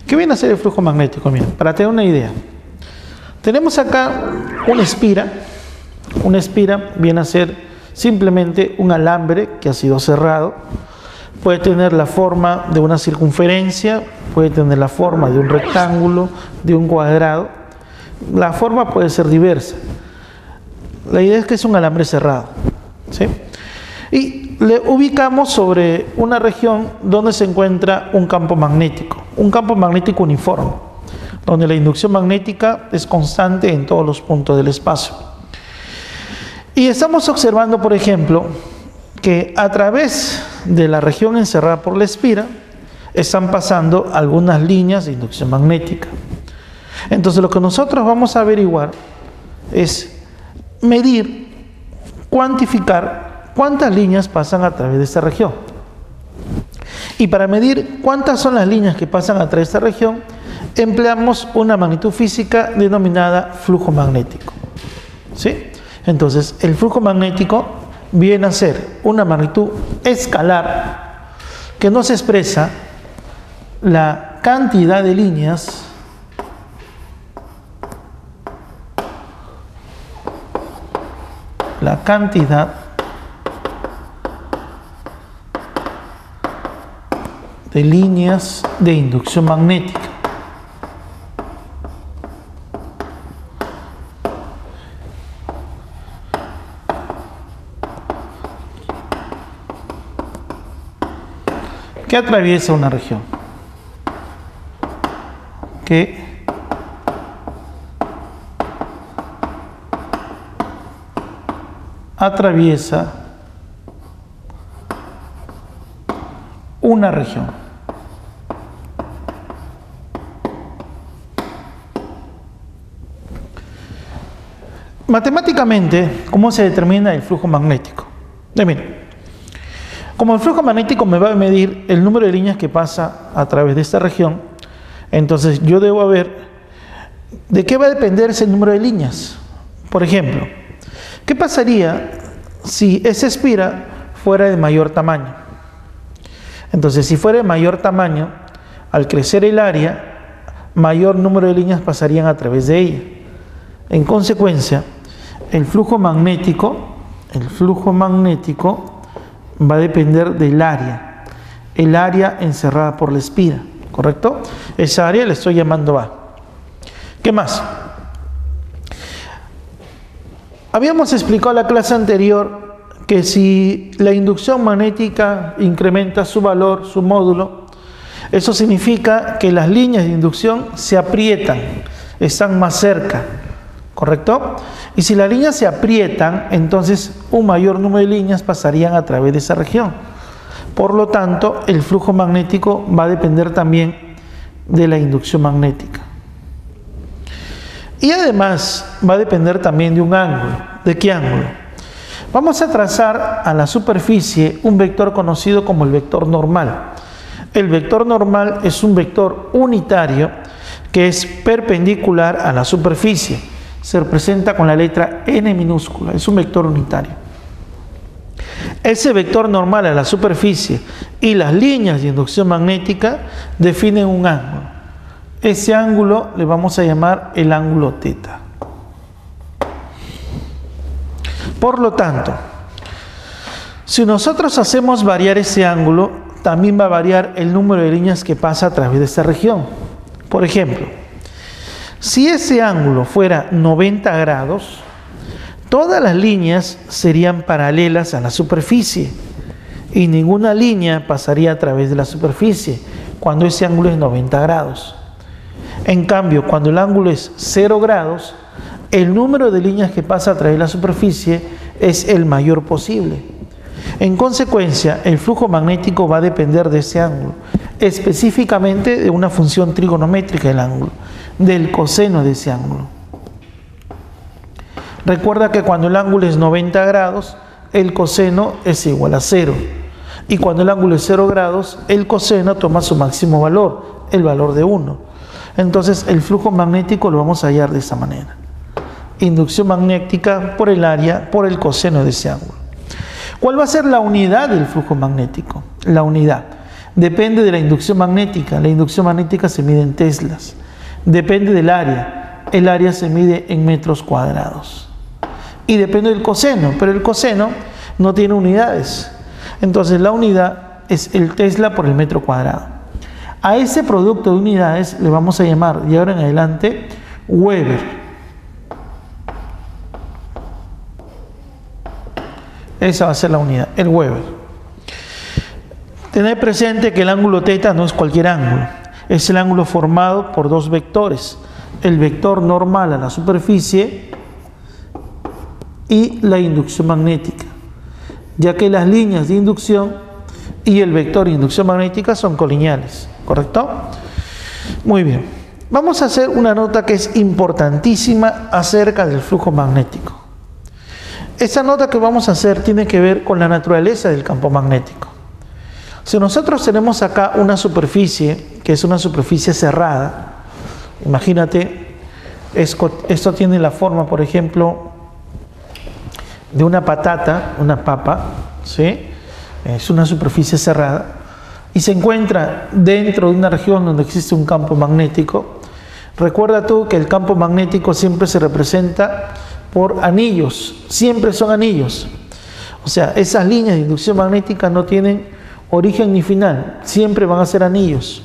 ¿Qué viene a ser el flujo magnético? Miren, para tener una idea. Tenemos acá una espira. Una espira viene a ser simplemente un alambre que ha sido cerrado. Puede tener la forma de una circunferencia, puede tener la forma de un rectángulo, de un cuadrado. La forma puede ser diversa. La idea es que es un alambre cerrado, ¿sí? Y le ubicamos sobre una región donde se encuentra un campo magnético uniforme, donde la inducción magnética es constante en todos los puntos del espacio. Y estamos observando, por ejemplo, que a través de la región encerrada por la espira están pasando algunas líneas de inducción magnética. Entonces lo que nosotros vamos a averiguar es medir, cuantificar cuántas líneas pasan a través de esta región. Y para medir cuántas son las líneas que pasan a través de esta región, empleamos una magnitud física denominada flujo magnético, ¿sí? Entonces el flujo magnético viene a ser una magnitud escalar que nos expresa la cantidad de líneas de inducción magnética. Que atraviesa una región. Que atraviesa una región. Matemáticamente, ¿cómo se determina el flujo magnético? Miren, como el flujo magnético me va a medir el número de líneas que pasa a través de esta región, entonces yo debo ver de qué va a depender ese número de líneas. Por ejemplo, ¿qué pasaría si esa espira fuera de mayor tamaño? Entonces, si fuera de mayor tamaño, al crecer el área, mayor número de líneas pasarían a través de ella. En consecuencia, el flujo magnético va a depender del área, el área encerrada por la espira, ¿correcto? Esa área le estoy llamando A. ¿Qué más? Habíamos explicado en la clase anterior que si la inducción magnética incrementa su valor, su módulo, eso significa que las líneas de inducción se aprietan, están más cerca, ¿correcto? Y si las líneas se aprietan, entonces un mayor número de líneas pasarían a través de esa región. Por lo tanto, el flujo magnético va a depender también de la inducción magnética. Y además va a depender también de un ángulo. ¿De qué ángulo? Vamos a trazar a la superficie un vector conocido como el vector normal. El vector normal es un vector unitario que es perpendicular a la superficie. Se representa con la letra n minúscula, es un vector unitario. Ese vector normal a la superficie y las líneas de inducción magnética definen un ángulo. Ese ángulo le vamos a llamar el ángulo teta. Por lo tanto, si nosotros hacemos variar ese ángulo, también va a variar el número de líneas que pasa a través de esta región. Por ejemplo, si ese ángulo fuera 90 grados, todas las líneas serían paralelas a la superficie y ninguna línea pasaría a través de la superficie cuando ese ángulo es 90 grados. En cambio, cuando el ángulo es 0 grados, el número de líneas que pasa a través de la superficie es el mayor posible. En consecuencia, el flujo magnético va a depender de ese ángulo, específicamente de una función trigonométrica del ángulo, del coseno de ese ángulo. Recuerda que cuando el ángulo es 90 grados, el coseno es igual a 0. Y cuando el ángulo es 0 grados, el coseno toma su máximo valor, el valor de 1. Entonces el flujo magnético lo vamos a hallar de esta manera. Inducción magnética por el área, por el coseno de ese ángulo. ¿Cuál va a ser la unidad del flujo magnético? La unidad Depende de la inducción magnética. La inducción magnética se mide en teslas. Depende del área. El área se mide en metros cuadrados. Y depende del coseno, pero el coseno no tiene unidades. Entonces la unidad es el tesla por el metro cuadrado. A ese producto de unidades le vamos a llamar de ahora en adelante Weber. Esa va a ser la unidad, el Weber. Tener presente que el ángulo θ no es cualquier ángulo. Es el ángulo formado por dos vectores. El vector normal a la superficie y la inducción magnética, ya que las líneas de inducción y el vector de inducción magnética son colineales, ¿correcto? Muy bien, vamos a hacer una nota que es importantísima acerca del flujo magnético. Esta nota que vamos a hacer tiene que ver con la naturaleza del campo magnético. Si nosotros tenemos acá una superficie, que es una superficie cerrada, imagínate, esto tiene la forma, por ejemplo, de una patata, una papa, ¿sí? Es una superficie cerrada y se encuentra dentro de una región donde existe un campo magnético. Recuerda tú que el campo magnético siempre se representa por anillos, siempre son anillos. O sea, esas líneas de inducción magnética no tienen origen ni final, siempre van a ser anillos.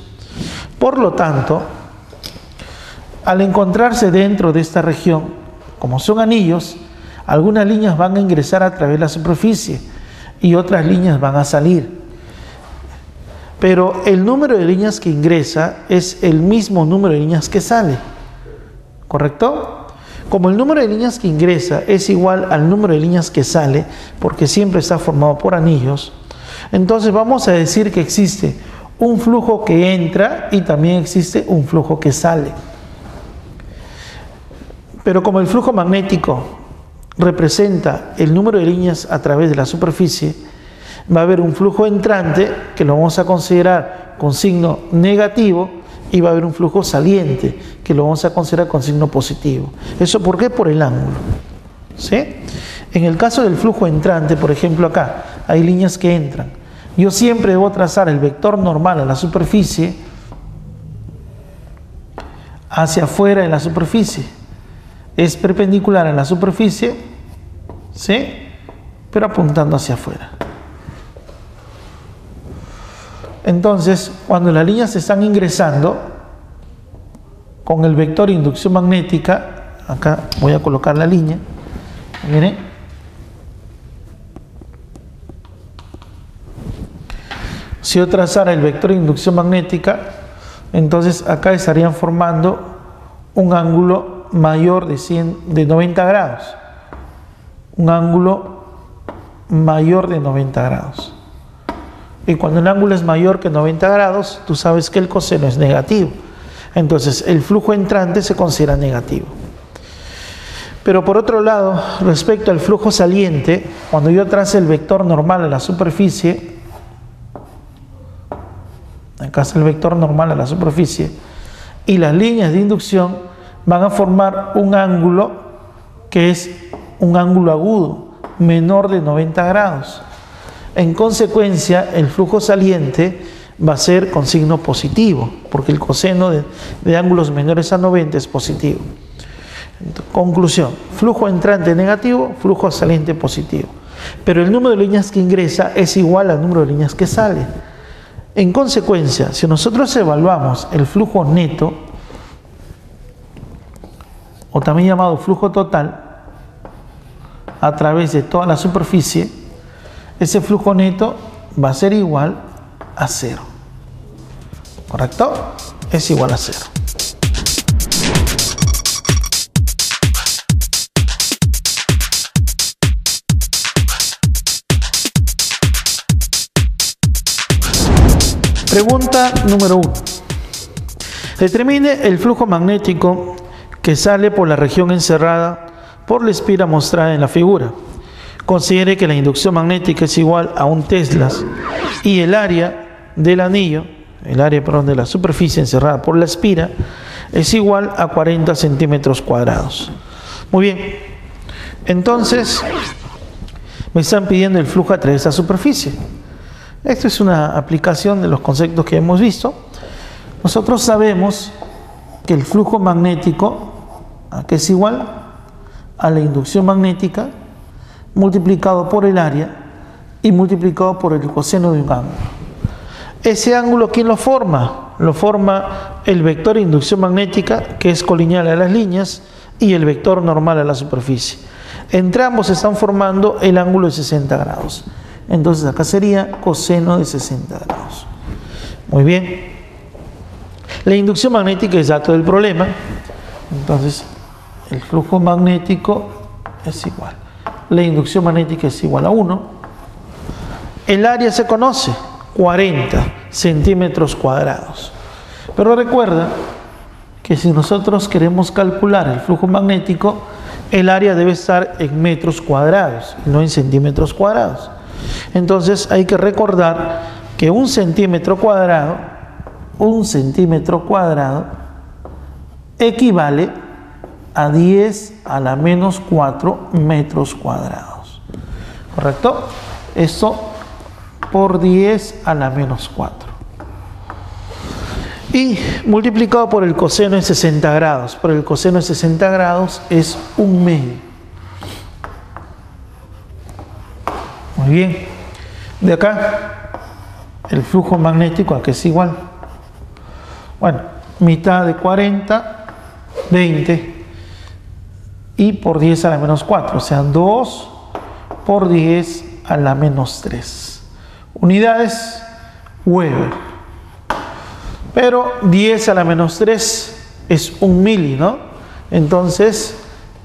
Por lo tanto, al encontrarse dentro de esta región, como son anillos, algunas líneas van a ingresar a través de la superficie y otras líneas van a salir. Pero el número de líneas que ingresa es el mismo número de líneas que sale, ¿correcto? Como el número de líneas que ingresa es igual al número de líneas que sale, porque siempre está formado por anillos, entonces vamos a decir que existe un flujo que entra y también existe un flujo que sale. Pero como el flujo magnético representa el número de líneas a través de la superficie, va a haber un flujo entrante que lo vamos a considerar con signo negativo y va a haber un flujo saliente que lo vamos a considerar con signo positivo. ¿Eso por qué? Por el ángulo, ¿sí? En el caso del flujo entrante, por ejemplo acá, hay líneas que entran. Yo siempre debo trazar el vector normal a la superficie hacia afuera de la superficie. Es perpendicular a la superficie, ¿sí? Pero apuntando hacia afuera. Entonces, cuando las líneas están ingresando con el vector de inducción magnética, acá voy a colocar la línea, miren, si yo trazara el vector de inducción magnética, entonces acá estarían formando un ángulo mayor de 90 grados, un ángulo mayor de 90 grados. Y cuando el ángulo es mayor que 90 grados, tú sabes que el coseno es negativo. Entonces, el flujo entrante se considera negativo. Pero por otro lado, respecto al flujo saliente, cuando yo trace el vector normal a la superficie, acá está el vector normal a la superficie, y las líneas de inducción van a formar un ángulo que es un ángulo agudo, menor de 90 grados. En consecuencia, el flujo saliente va a ser con signo positivo, porque el coseno de ángulos menores a 90 es positivo. Entonces, conclusión, flujo entrante negativo, flujo saliente positivo. Pero el número de líneas que ingresa es igual al número de líneas que sale. En consecuencia, si nosotros evaluamos el flujo neto, o también llamado flujo total, a través de toda la superficie, ese flujo neto va a ser igual a 0. ¿Correcto? Es igual a 0. Pregunta número 1. Determine el flujo magnético que sale por la región encerrada por la espira mostrada en la figura. Considere que la inducción magnética es igual a 1 tesla y el área del anillo, de la superficie encerrada por la espira, es igual a 40 centímetros cuadrados. Muy bien, entonces me están pidiendo el flujo a través de esta superficie. Esto es una aplicación de los conceptos que hemos visto. Nosotros sabemos que el flujo magnético, que es igual a la inducción magnética multiplicado por el área y multiplicado por el coseno de un ángulo. Ese ángulo, ¿quién lo forma? Lo forma el vector de inducción magnética, que es colineal a las líneas, y el vector normal a la superficie. Entre ambos están formando el ángulo de 60 grados. Entonces acá sería coseno de 60 grados. Muy bien. La inducción magnética es dato del problema. Entonces el flujo magnético es igual. La inducción magnética es igual a 1. El área se conoce, 40 centímetros cuadrados. Pero recuerda que si nosotros queremos calcular el flujo magnético, el área debe estar en metros cuadrados, no en centímetros cuadrados. Entonces hay que recordar que un centímetro cuadrado equivale a 10 a la menos 4 metros cuadrados. ¿Correcto? Esto por 10 a la menos 4. Y multiplicado por el coseno de 60 grados. Por el coseno de 60 grados es 1 medio. Muy bien. De acá, el flujo magnético, ¿a qué es igual? Bueno, mitad de 40, 20. Y por 10 a la menos 4. O sea, 2 por 10 a la menos 3. Unidades, Weber. Pero 10 a la menos 3 es 1 mili, ¿no? Entonces,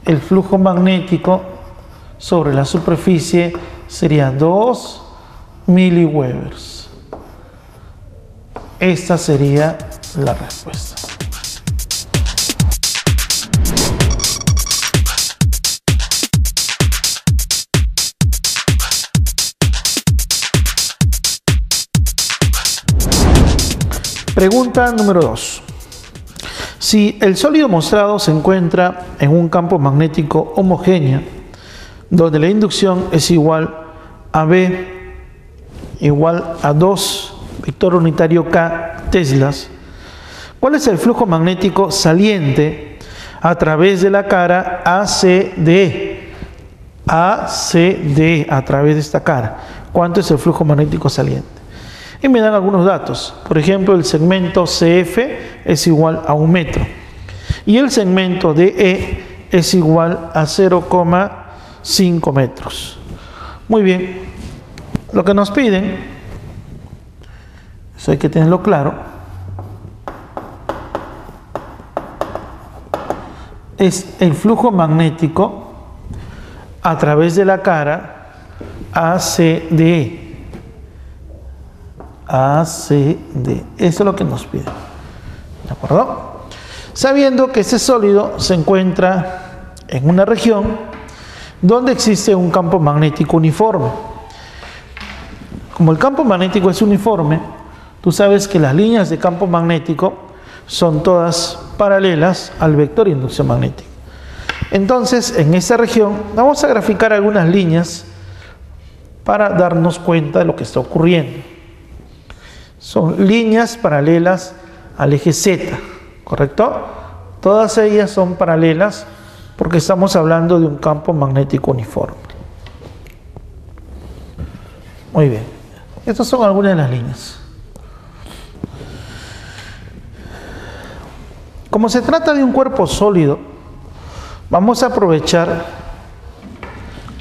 el flujo magnético sobre la superficie sería 2 miliwebers. Esta sería la respuesta. Pregunta número 2. Si el sólido mostrado se encuentra en un campo magnético homogéneo, donde la inducción es igual a B igual a 2 vector unitario K teslas, ¿cuál es el flujo magnético saliente a través de la cara ACD? ACD, a través de esta cara. ¿Cuánto es el flujo magnético saliente? Y me dan algunos datos. Por ejemplo, el segmento CF es igual a 1 metro. Y el segmento DE es igual a 0,5 metros. Muy bien. Lo que nos piden, eso hay que tenerlo claro, es el flujo magnético a través de la cara ACD. ACD. Eso es lo que nos piden. ¿De acuerdo? Sabiendo que este sólido se encuentra en una región donde existe un campo magnético uniforme. Como el campo magnético es uniforme, tú sabes que las líneas de campo magnético son todas paralelas al vector de inducción magnética. Entonces, en esta región vamos a graficar algunas líneas para darnos cuenta de lo que está ocurriendo. Son líneas paralelas al eje Z, ¿correcto? Todas ellas son paralelas porque estamos hablando de un campo magnético uniforme. Muy bien. Estas son algunas de las líneas. Como se trata de un cuerpo sólido, vamos a aprovechar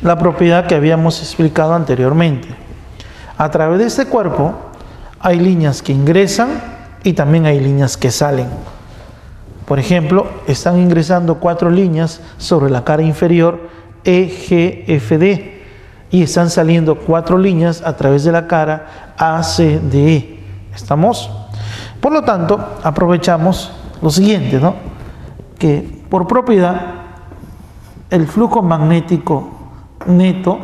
la propiedad que habíamos explicado anteriormente. A través de este cuerpo hay líneas que ingresan y también hay líneas que salen. Por ejemplo, están ingresando 4 líneas sobre la cara inferior EGFD y están saliendo 4 líneas a través de la cara ACDE. ¿Estamos? Por lo tanto, aprovechamos lo siguiente, ¿no? Que por propiedad el flujo magnético neto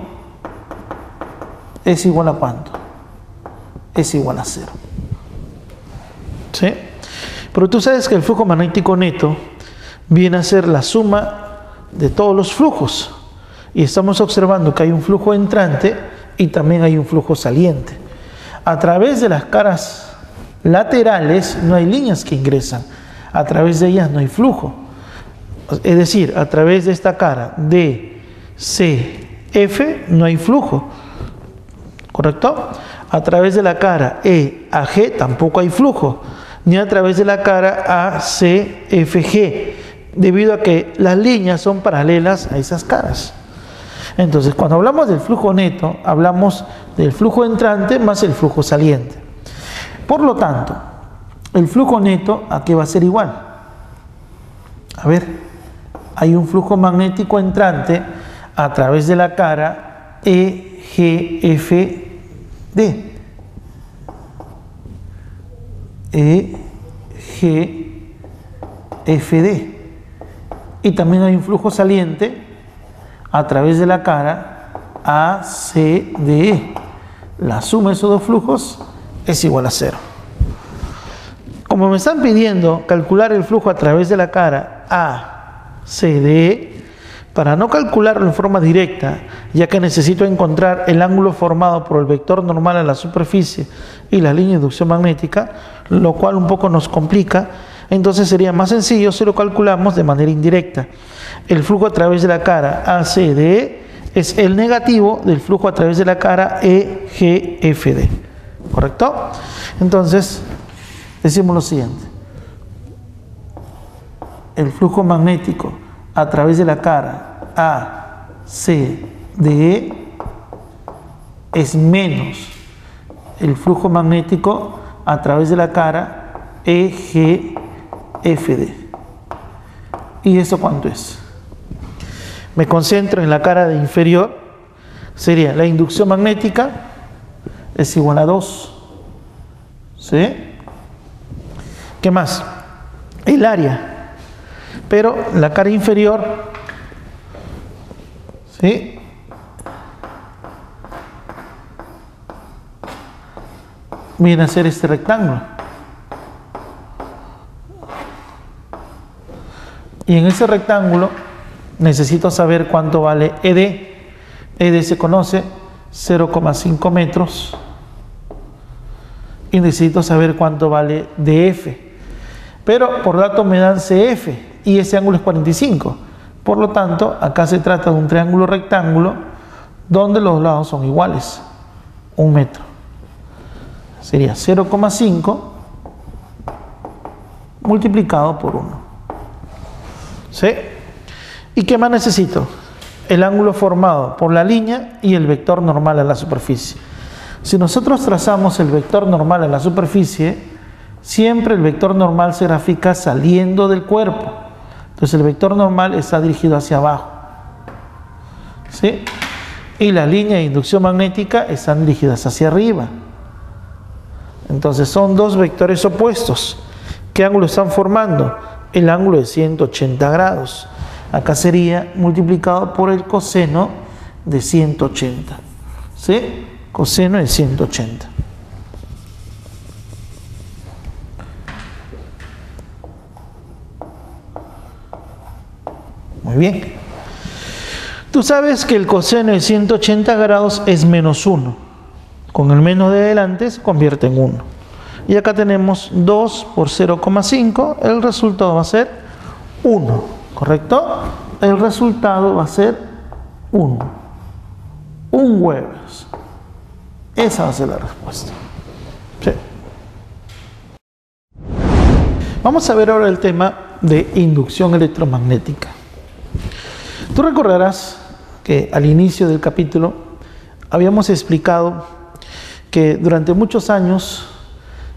es igual a ¿cuánto? Es igual a 0. ¿Sí? Pero tú sabes que el flujo magnético neto viene a ser la suma de todos los flujos. Y estamos observando que hay un flujo entrante y también hay un flujo saliente. A través de las caras laterales no hay líneas que ingresan, a través de ellas no hay flujo. Es decir, a través de esta cara DCF no hay flujo, ¿correcto? A través de la cara EAG tampoco hay flujo, ni a través de la cara ACFG, debido a que las líneas son paralelas a esas caras. Entonces, cuando hablamos del flujo neto, hablamos del flujo entrante más el flujo saliente. Por lo tanto, el flujo neto, ¿a qué va a ser igual? A ver, hay un flujo magnético entrante a través de la cara EGFD. EGFD. Y también hay un flujo saliente a través de la cara ACDE. La suma de esos dos flujos es igual a 0. Como me están pidiendo calcular el flujo a través de la cara ACDE, para no calcularlo en forma directa, ya que necesito encontrar el ángulo formado por el vector normal a la superficie y la línea de inducción magnética, lo cual un poco nos complica, entonces sería más sencillo si lo calculamos de manera indirecta. El flujo a través de la cara ACDE es el negativo del flujo a través de la cara EGFD, ¿correcto? Entonces, decimos lo siguiente: el flujo magnético a través de la cara ACDE es menos el flujo magnético a través de la cara EGFD. ¿Y eso cuánto es? Me concentro en la cara de inferior, sería la inducción magnética es igual a 2. ¿Sí? ¿Qué más? El área. Pero la cara inferior, ¿sí?, viene a ser este rectángulo. Y en ese rectángulo necesito saber cuánto vale ED. ED se conoce, 0,5 metros. Y necesito saber cuánto vale DF. Pero por dato me dan CF y ese ángulo es 45. Por lo tanto, acá se trata de un triángulo rectángulo donde los lados son iguales. 1 metro. Sería 0,5 multiplicado por 1. ¿Sí? ¿Y qué más necesito? El ángulo formado por la línea y el vector normal a la superficie. Si nosotros trazamos el vector normal a la superficie, siempre el vector normal se grafica saliendo del cuerpo. Entonces el vector normal está dirigido hacia abajo, ¿sí? Y las líneas de inducción magnética están dirigidas hacia arriba. Entonces son dos vectores opuestos. ¿Qué ángulo están formando? El ángulo de 180 grados. Acá sería multiplicado por el coseno de 180. ¿Sí? Coseno de 180. Muy bien. Tú sabes que el coseno de 180 grados es menos 1. Con el menos de adelante se convierte en 1. Y acá tenemos 2 por 0,5. El resultado va a ser 1. ¿Correcto? El resultado va a ser 1. 1 huevos. Esa va a ser la respuesta. ¿Sí? Vamos a ver ahora el tema de inducción electromagnética. Tú recordarás que al inicio del capítulo habíamos explicado que durante muchos años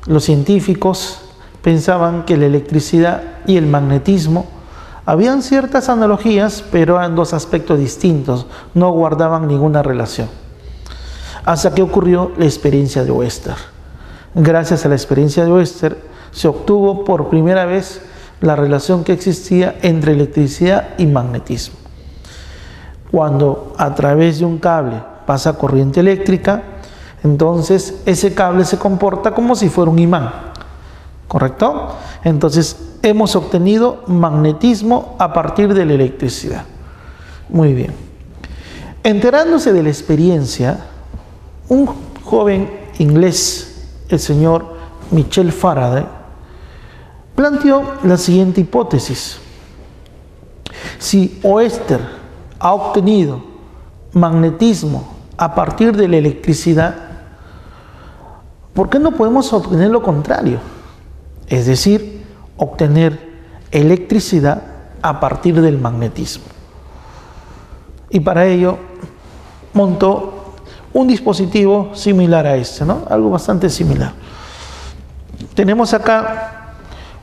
los científicos pensaban que la electricidad y el magnetismo habían ciertas analogías, pero eran dos aspectos distintos, no guardaban ninguna relación. Hasta que ocurrió la experiencia de Oester. Gracias a la experiencia de Oester se obtuvo por primera vez la relación que existía entre electricidad y magnetismo. Cuando a través de un cable pasa corriente eléctrica, entonces ese cable se comporta como si fuera un imán, ¿correcto? Entonces hemos obtenido magnetismo a partir de la electricidad. Muy bien. Enterándose de la experiencia, un joven inglés, el señor Michel Faraday, planteó la siguiente hipótesis. Si Oester ha obtenido magnetismo a partir de la electricidad, ¿por qué no podemos obtener lo contrario? Es decir, obtener electricidad a partir del magnetismo. Y para ello montó un dispositivo similar a este, ¿no? Algo bastante similar. Tenemos acá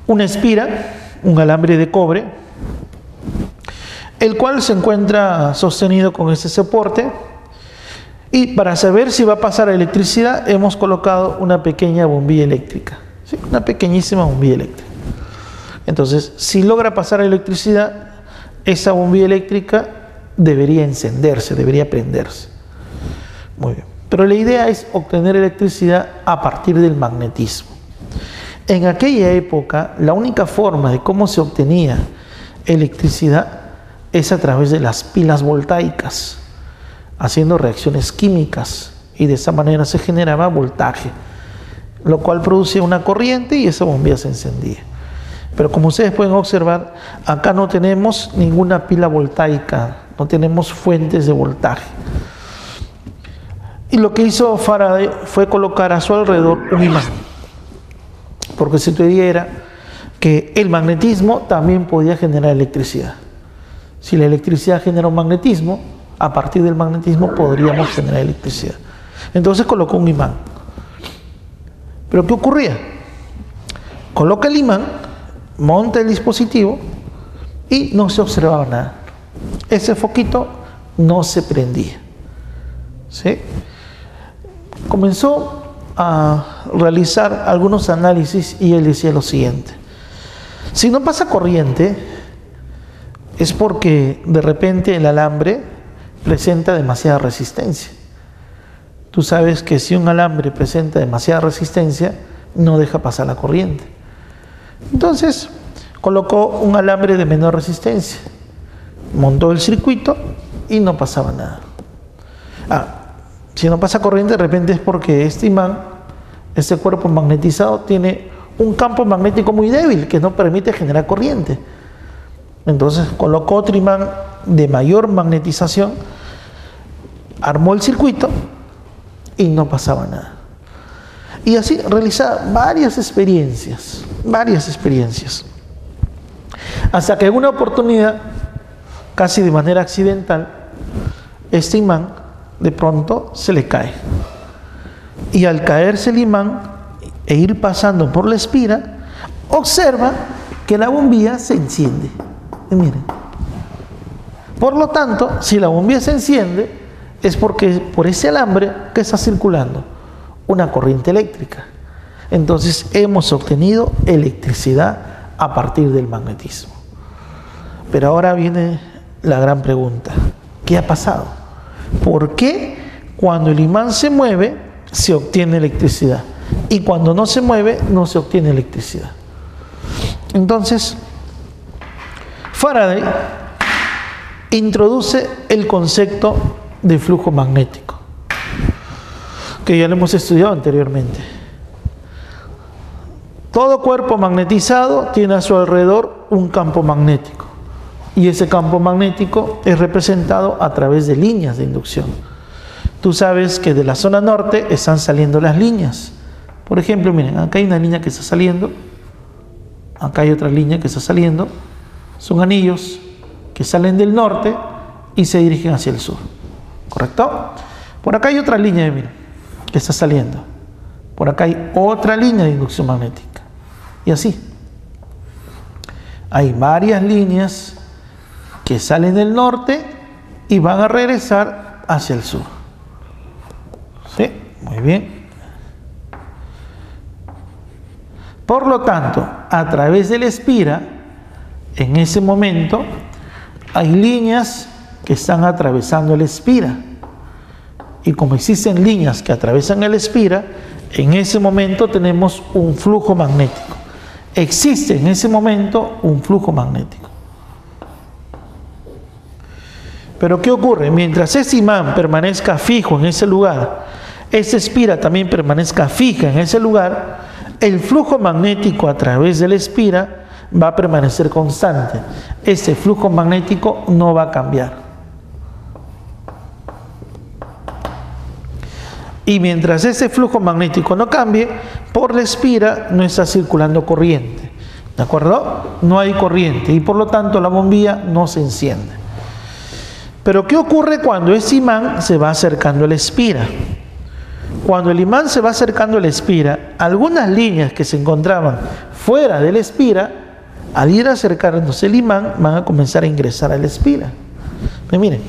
una espira, un alambre de cobre, el cual se encuentra sostenido con este soporte, y para saber si va a pasar electricidad hemos colocado una pequeña bombilla eléctrica, ¿sí? Una pequeñísima bombilla eléctrica. Entonces, si logra pasar electricidad, esa bombilla eléctrica debería encenderse, debería prenderse. Muy bien. Pero la idea es obtener electricidad a partir del magnetismo. En aquella época, la única forma de cómo se obtenía electricidad es a través de las pilas voltaicas, haciendo reacciones químicas, y de esa manera se generaba voltaje, lo cual producía una corriente y esa bombilla se encendía. Pero como ustedes pueden observar, acá no tenemos ninguna pila voltaica, no tenemos fuentes de voltaje. Y lo que hizo Faraday fue colocar a su alrededor un imán, porque su teoría era que el magnetismo también podía generar electricidad. Si la electricidad genera un magnetismo, a partir del magnetismo podríamos generar electricidad. Entonces colocó un imán. ¿Pero qué ocurría? Coloca el imán, monta el dispositivo y no se observaba nada. Ese foquito no se prendía, ¿sí? Comenzó a realizar algunos análisis y él decía lo siguiente: si no pasa corriente es porque de repente el alambre presenta demasiada resistencia. Tú sabes que si un alambre presenta demasiada resistencia, no deja pasar la corriente. Entonces colocó un alambre de menor resistencia, montó el circuito y no pasaba nada. Si no pasa corriente, de repente es porque este imán, este cuerpo magnetizado, tiene un campo magnético muy débil que no permite generar corriente. Entonces colocó otro imán de mayor magnetización, armó el circuito y no pasaba nada. Y así realizaba varias experiencias, hasta que en una oportunidad, casi de manera accidental, este imán de pronto se le cae. Y al caerse el imán e ir pasando por la espira, observa que la bombilla se enciende. Y miren, por lo tanto, si la bombilla se enciende, es porque por ese alambre que está circulando una corriente eléctrica. Entonces hemos obtenido electricidad a partir del magnetismo. Pero ahora viene la gran pregunta: ¿qué ha pasado? ¿Por qué cuando el imán se mueve se obtiene electricidad y cuando no se mueve no se obtiene electricidad? Entonces Faraday introduce el concepto de flujo magnético, que ya lo hemos estudiado anteriormente. Todo cuerpo magnetizado tiene a su alrededor un campo magnético, y ese campo magnético es representado a través de líneas de inducción. Tú sabes que de la zona norte están saliendo las líneas. Por ejemplo, miren, acá hay una línea que está saliendo, acá hay otra línea que está saliendo. Son anillos que salen del norte y se dirigen hacia el sur, ¿correcto? Por acá hay otra línea, miren, que está saliendo. Por acá hay otra línea de inducción magnética. Y así. Hay varias líneas que salen del norte y van a regresar hacia el sur. ¿Sí? Muy bien. Por lo tanto, a través de la espira, en ese momento, hay líneas que están atravesando la espira. Y como existen líneas que atraviesan el espira, en ese momento tenemos un flujo magnético. Existe en ese momento un flujo magnético. Pero ¿qué ocurre? Mientras ese imán permanezca fijo en ese lugar, esta espira también permanezca fija en ese lugar, el flujo magnético a través de la espira va a permanecer constante. Ese flujo magnético no va a cambiar. Y mientras ese flujo magnético no cambie, por la espira no está circulando corriente. ¿De acuerdo? No hay corriente y por lo tanto la bombilla no se enciende. Pero ¿qué ocurre cuando ese imán se va acercando a la espira? Cuando el imán se va acercando a la espira, algunas líneas que se encontraban fuera de la espira, al ir acercándose el imán, van a comenzar a ingresar a la espira. Miren.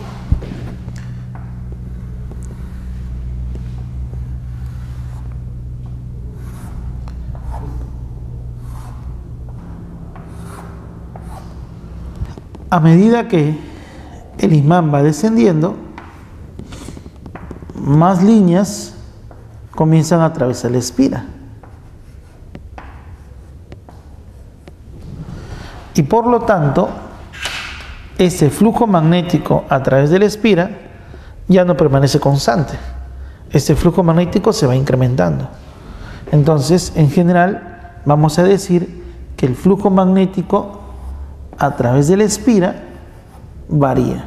A medida que el imán va descendiendo, más líneas comienzan a atravesar la espira. Y por lo tanto, ese flujo magnético a través de la espira ya no permanece constante. Este flujo magnético se va incrementando. Entonces, en general, vamos a decir que el flujo magnético a través de la espira varía.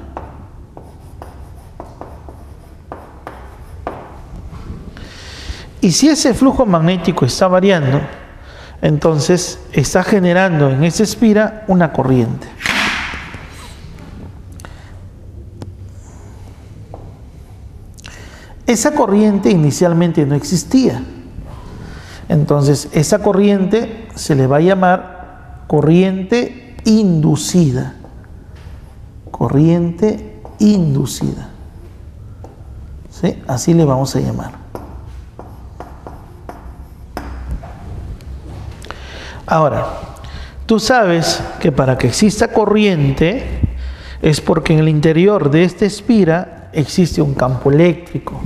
Y si ese flujo magnético está variando, entonces está generando en esa espira una corriente. Esa corriente inicialmente no existía. Entonces esa corriente se le va a llamar corriente inducida. Corriente inducida. ¿Sí? Así le vamos a llamar. Ahora, tú sabes que para que exista corriente es porque en el interior de esta espira existe un campo eléctrico.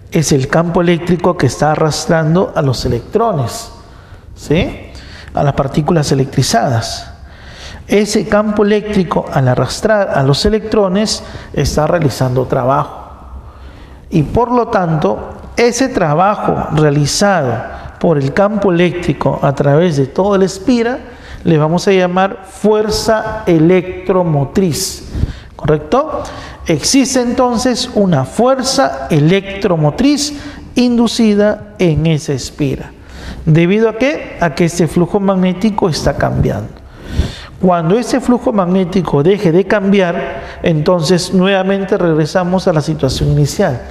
Es el campo eléctrico que está arrastrando a los electrones, ¿sí? A las partículas electrizadas. Ese campo eléctrico, al arrastrar a los electrones, está realizando trabajo. Y por lo tanto, ese trabajo realizado por el campo eléctrico a través de toda la espira, le vamos a llamar fuerza electromotriz. ¿Correcto? Existe entonces una fuerza electromotriz inducida en esa espira. ¿Debido a qué? A que este flujo magnético está cambiando. Cuando ese flujo magnético deje de cambiar, entonces nuevamente regresamos a la situación inicial.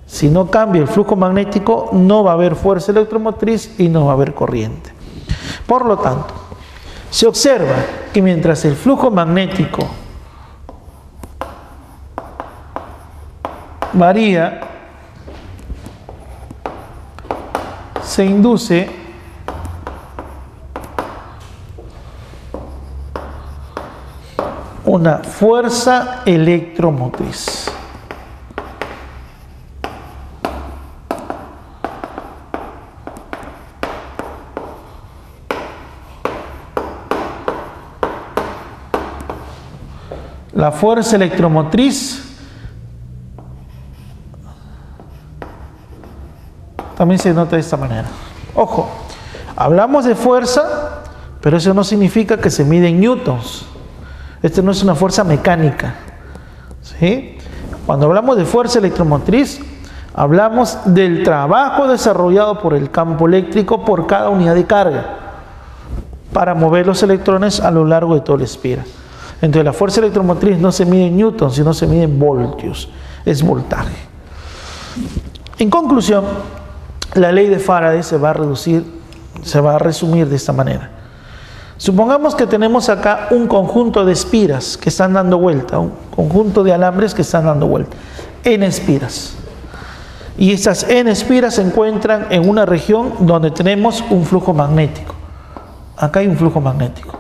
Si no cambia el flujo magnético, no va a haber fuerza electromotriz y no va a haber corriente. Por lo tanto, se observa que mientras el flujo magnético varía, se induce una fuerza electromotriz. La fuerza electromotriz también se nota de esta manera. Ojo, hablamos de fuerza, pero eso no significa que se mide en newtons. Esto no es una fuerza mecánica, ¿sí? Cuando hablamos de fuerza electromotriz, hablamos del trabajo desarrollado por el campo eléctrico por cada unidad de carga para mover los electrones a lo largo de toda la espira. Entonces la fuerza electromotriz no se mide en newtons, sino se mide en voltios, es voltaje. En conclusión, la ley de Faraday se va a resumir de esta manera. Supongamos que tenemos acá un conjunto de espiras que están dando vuelta, un conjunto de alambres que están dando vuelta, N espiras. Y estas N espiras se encuentran en una región donde tenemos un flujo magnético. Acá hay un flujo magnético.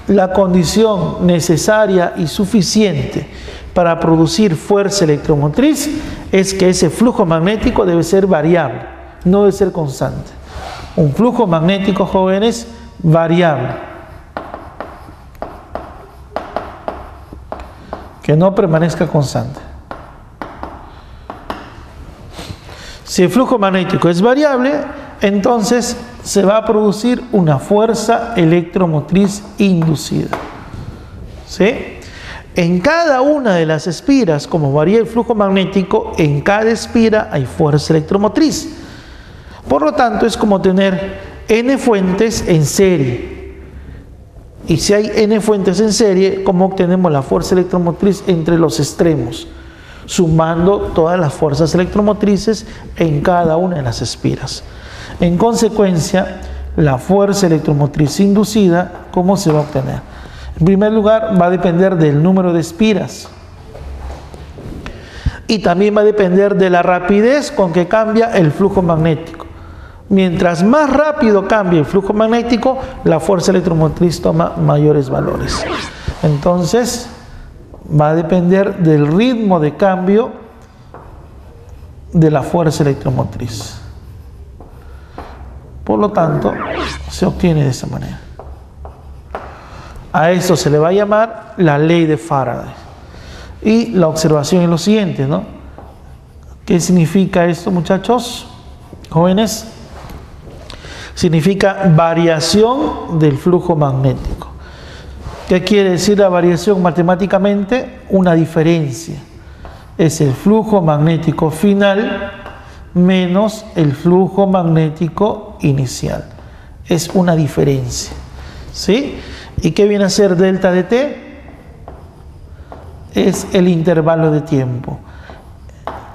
La condición necesaria y suficiente para producir fuerza electromotriz es que ese flujo magnético debe ser variable, no debe ser constante. Un flujo magnético, jóvenes, variable, que no permanezca constante. Si el flujo magnético es variable, entonces se va a producir una fuerza electromotriz inducida. ¿Sí? En cada una de las espiras, como varía el flujo magnético, en cada espira hay fuerza electromotriz. Por lo tanto, es como tener n fuentes en serie. Y si hay n fuentes en serie, ¿cómo obtenemos la fuerza electromotriz entre los extremos? Sumando todas las fuerzas electromotrices en cada una de las espiras. En consecuencia, la fuerza electromotriz inducida, ¿cómo se va a obtener? En primer lugar, va a depender del número de espiras. Y también va a depender de la rapidez con que cambia el flujo magnético. Mientras más rápido cambie el flujo magnético, la fuerza electromotriz toma mayores valores. Entonces, va a depender del ritmo de cambio de la fuerza electromotriz. Por lo tanto, se obtiene de esa manera. A esto se le va a llamar la ley de Faraday. Y la observación es lo siguiente, ¿no? ¿Qué significa esto, muchachos? Jóvenes. Significa variación del flujo magnético. ¿Qué quiere decir la variación matemáticamente? Una diferencia. Es el flujo magnético final menos el flujo magnético inicial. Es una diferencia. ¿Sí? ¿Y qué viene a ser delta de t? Es el intervalo de tiempo.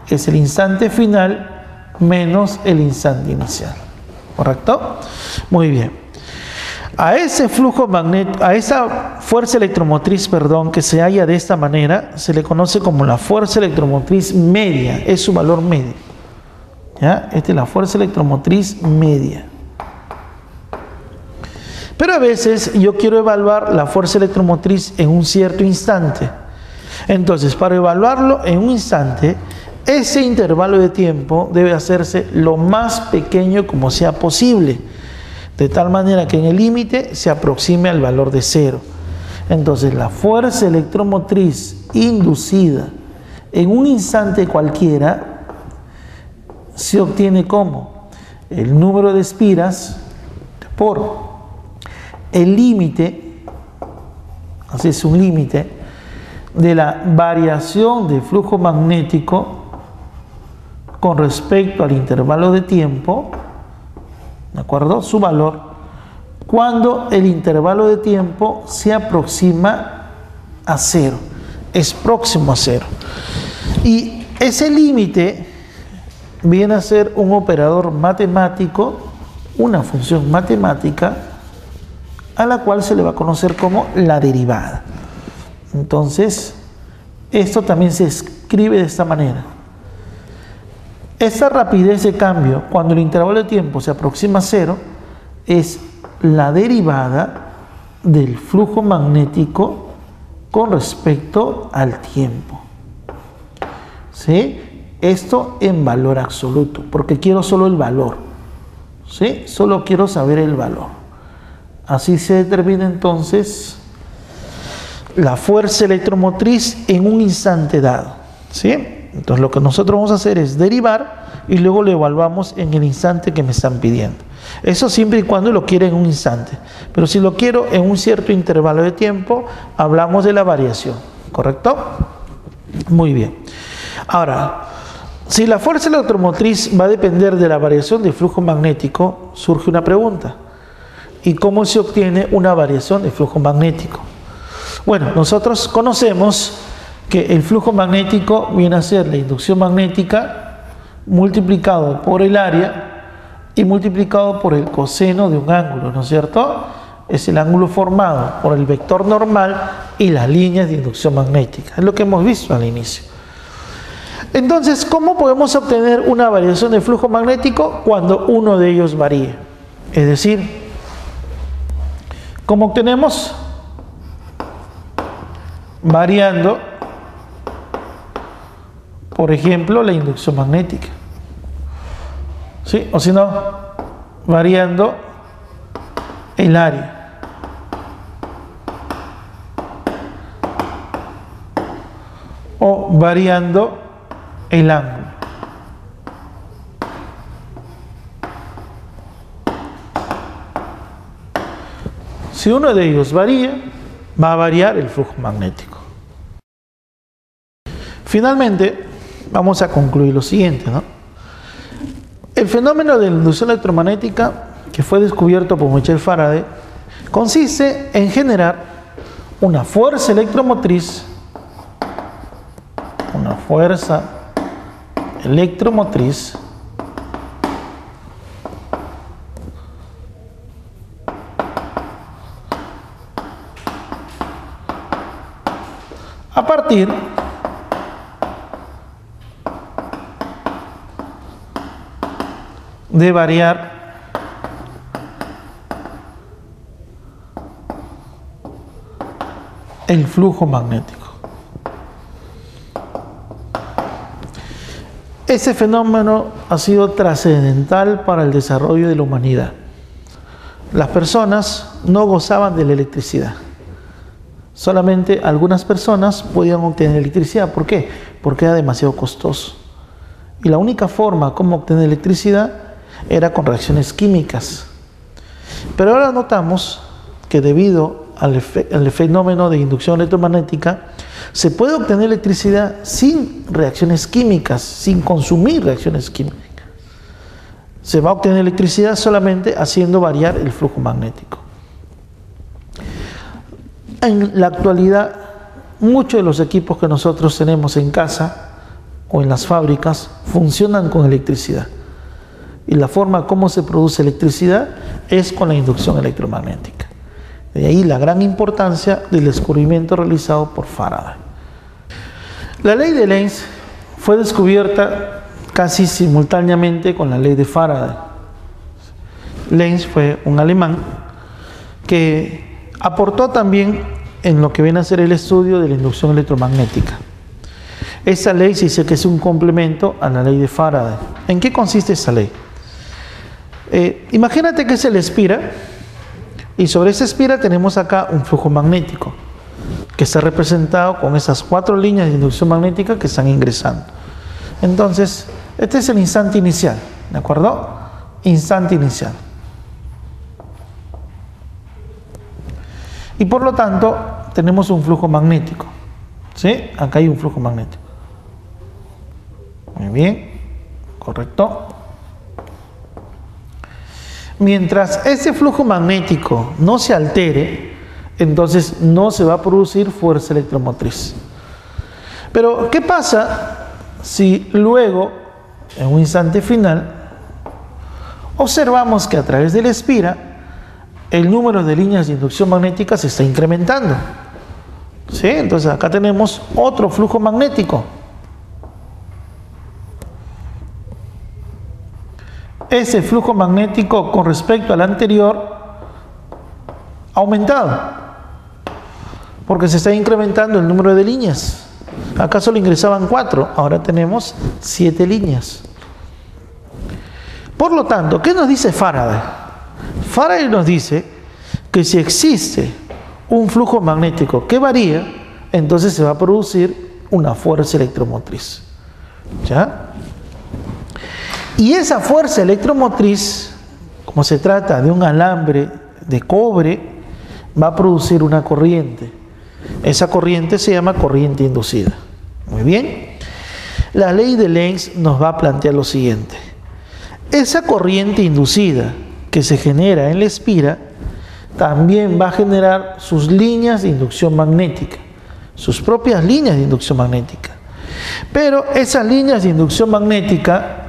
Es el instante final menos el instante inicial. ¿Correcto? Muy bien. A ese flujo magnético, a esa fuerza electromotriz, que se halla de esta manera, se le conoce como la fuerza electromotriz media. Es su valor medio. ¿Ya? Esta es la fuerza electromotriz media. Pero a veces yo quiero evaluar la fuerza electromotriz en un cierto instante. Entonces, para evaluarlo en un instante, ese intervalo de tiempo debe hacerse lo más pequeño como sea posible, de tal manera que en el límite se aproxime al valor de 0. Entonces, la fuerza electromotriz inducida en un instante cualquiera se obtiene como el número de espiras por el límite, así es un límite, de la variación del flujo magnético con respecto al intervalo de tiempo, ¿de acuerdo? Su valor, cuando el intervalo de tiempo se aproxima a 0, es próximo a 0. Y ese límite viene a ser un operador matemático, una función matemática, a la cual se le va a conocer como la derivada. Entonces, esto también se escribe de esta manera. Esta rapidez de cambio, cuando el intervalo de tiempo se aproxima a 0, es la derivada del flujo magnético con respecto al tiempo. ¿Sí? Esto en valor absoluto, porque quiero solo el valor. ¿Sí? Solo quiero saber el valor. Así se determina entonces la fuerza electromotriz en un instante dado. ¿Sí? Entonces lo que nosotros vamos a hacer es derivar y luego lo evaluamos en el instante que me están pidiendo. Eso siempre y cuando lo quiera en un instante. Pero si lo quiero en un cierto intervalo de tiempo, hablamos de la variación. ¿Correcto? Muy bien. Ahora, si la fuerza electromotriz va a depender de la variación del flujo magnético, surge una pregunta. ¿Y cómo se obtiene una variación de flujo magnético? Bueno, nosotros conocemos que el flujo magnético viene a ser la inducción magnética multiplicado por el área y multiplicado por el coseno de un ángulo, ¿no es cierto? Es el ángulo formado por el vector normal y las líneas de inducción magnética. Es lo que hemos visto al inicio. Entonces, ¿cómo podemos obtener una variación de flujo magnético cuando uno de ellos varíe? Es decir, ¿cómo obtenemos? Variando, por ejemplo, la inducción magnética. ¿Sí? O si no, variando el área. O variando el ángulo. Si uno de ellos varía, va a variar el flujo magnético. Finalmente, vamos a concluir lo siguiente, ¿no? El fenómeno de la inducción electromagnética, que fue descubierto por Michel Faraday, consiste en generar una fuerza electromotriz, a partir de variar el flujo magnético. Ese fenómeno ha sido trascendental para el desarrollo de la humanidad. Las personas no gozaban de la electricidad. Solamente algunas personas podían obtener electricidad. ¿Por qué? Porque era demasiado costoso. Y la única forma como obtener electricidad era con reacciones químicas. Pero ahora notamos que debido al fenómeno de inducción electromagnética, se puede obtener electricidad sin reacciones químicas, sin consumir reacciones químicas. Se va a obtener electricidad solamente haciendo variar el flujo magnético. En la actualidad, muchos de los equipos que nosotros tenemos en casa o en las fábricas funcionan con electricidad. Y la forma como se produce electricidad es con la inducción electromagnética. De ahí la gran importancia del descubrimiento realizado por Faraday. La ley de Lenz fue descubierta casi simultáneamente con la ley de Faraday. Lenz fue un alemán que aportó también en lo que viene a ser el estudio de la inducción electromagnética. Esta ley se dice que es un complemento a la ley de Faraday. ¿En qué consiste esta ley? Imagínate que es el espira, y sobre esa espira tenemos acá un flujo magnético que está representado con esas 4 líneas de inducción magnética que están ingresando. Entonces, este es el instante inicial, ¿de acuerdo? Instante inicial. Y por lo tanto, tenemos un flujo magnético, ¿sí? Acá hay un flujo magnético. Muy bien, correcto. Mientras ese flujo magnético no se altere, entonces no se va a producir fuerza electromotriz. Pero, ¿qué pasa si luego, en un instante final, observamos que a través de la espira, el número de líneas de inducción magnética se está incrementando? ¿Sí? Entonces acá tenemos otro flujo magnético. Ese flujo magnético con respecto al anterior ha aumentado, porque se está incrementando el número de líneas. Acá solo ingresaban 4, ahora tenemos 7 líneas. Por lo tanto, ¿qué nos dice Faraday? Faraday nos dice que si existe un flujo magnético que varía, entonces se va a producir una fuerza electromotriz. ¿Ya? Y esa fuerza electromotriz, como se trata de un alambre de cobre, va a producir una corriente. Esa corriente se llama corriente inducida. Muy bien. La ley de Lenz nos va a plantear lo siguiente. Esa corriente inducida que se genera en la espira también va a generar sus líneas de inducción magnética, sus propias líneas de inducción magnética. Pero esas líneas de inducción magnética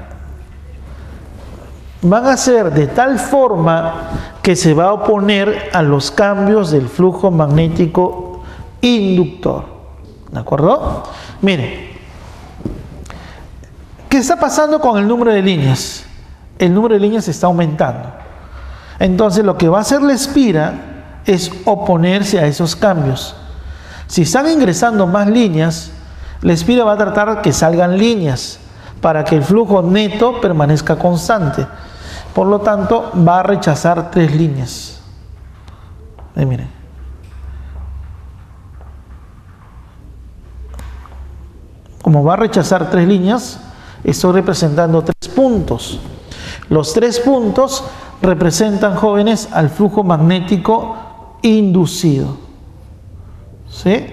van a ser de tal forma que se va a oponer a los cambios del flujo magnético inductor. ¿De acuerdo? Miren, ¿qué está pasando con el número de líneas? El número de líneas está aumentando. Entonces lo que va a hacer la espira es oponerse a esos cambios. Si están ingresando más líneas, la espira va a tratar que salgan líneas para que el flujo neto permanezca constante. Por lo tanto, va a rechazar 3 líneas. Miren. Como va a rechazar 3 líneas, estoy representando 3 puntos. Los 3 puntos representan, jóvenes, al flujo magnético inducido. ¿Sí?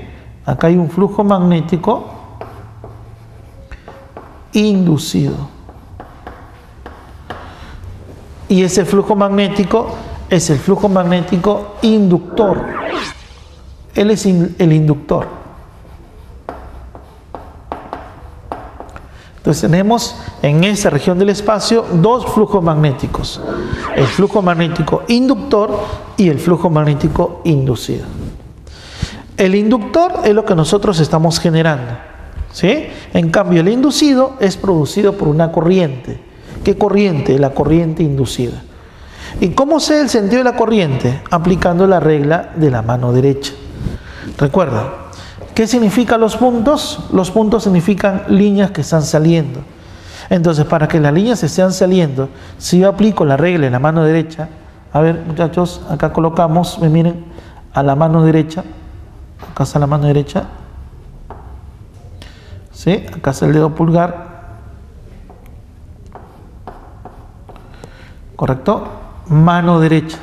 Acá hay un flujo magnético inducido. Y ese flujo magnético es el flujo magnético inductor. Él es el inductor. Entonces tenemos en esta región del espacio dos flujos magnéticos. El flujo magnético inductor y el flujo magnético inducido. El inductor es lo que nosotros estamos generando, ¿sí? En cambio, el inducido es producido por una corriente. ¿Qué corriente? La corriente inducida. ¿Y cómo sé el sentido de la corriente? Aplicando la regla de la mano derecha. Recuerda, ¿qué significan los puntos? Los puntos significan líneas que están saliendo. Entonces, para que las líneas estén saliendo, si yo aplico la regla de la mano derecha, a ver, muchachos, acá colocamos, me miren, a la mano derecha. Acá está la mano derecha. ¿Sí? Acá está el dedo pulgar. ¿Correcto? Mano derecha.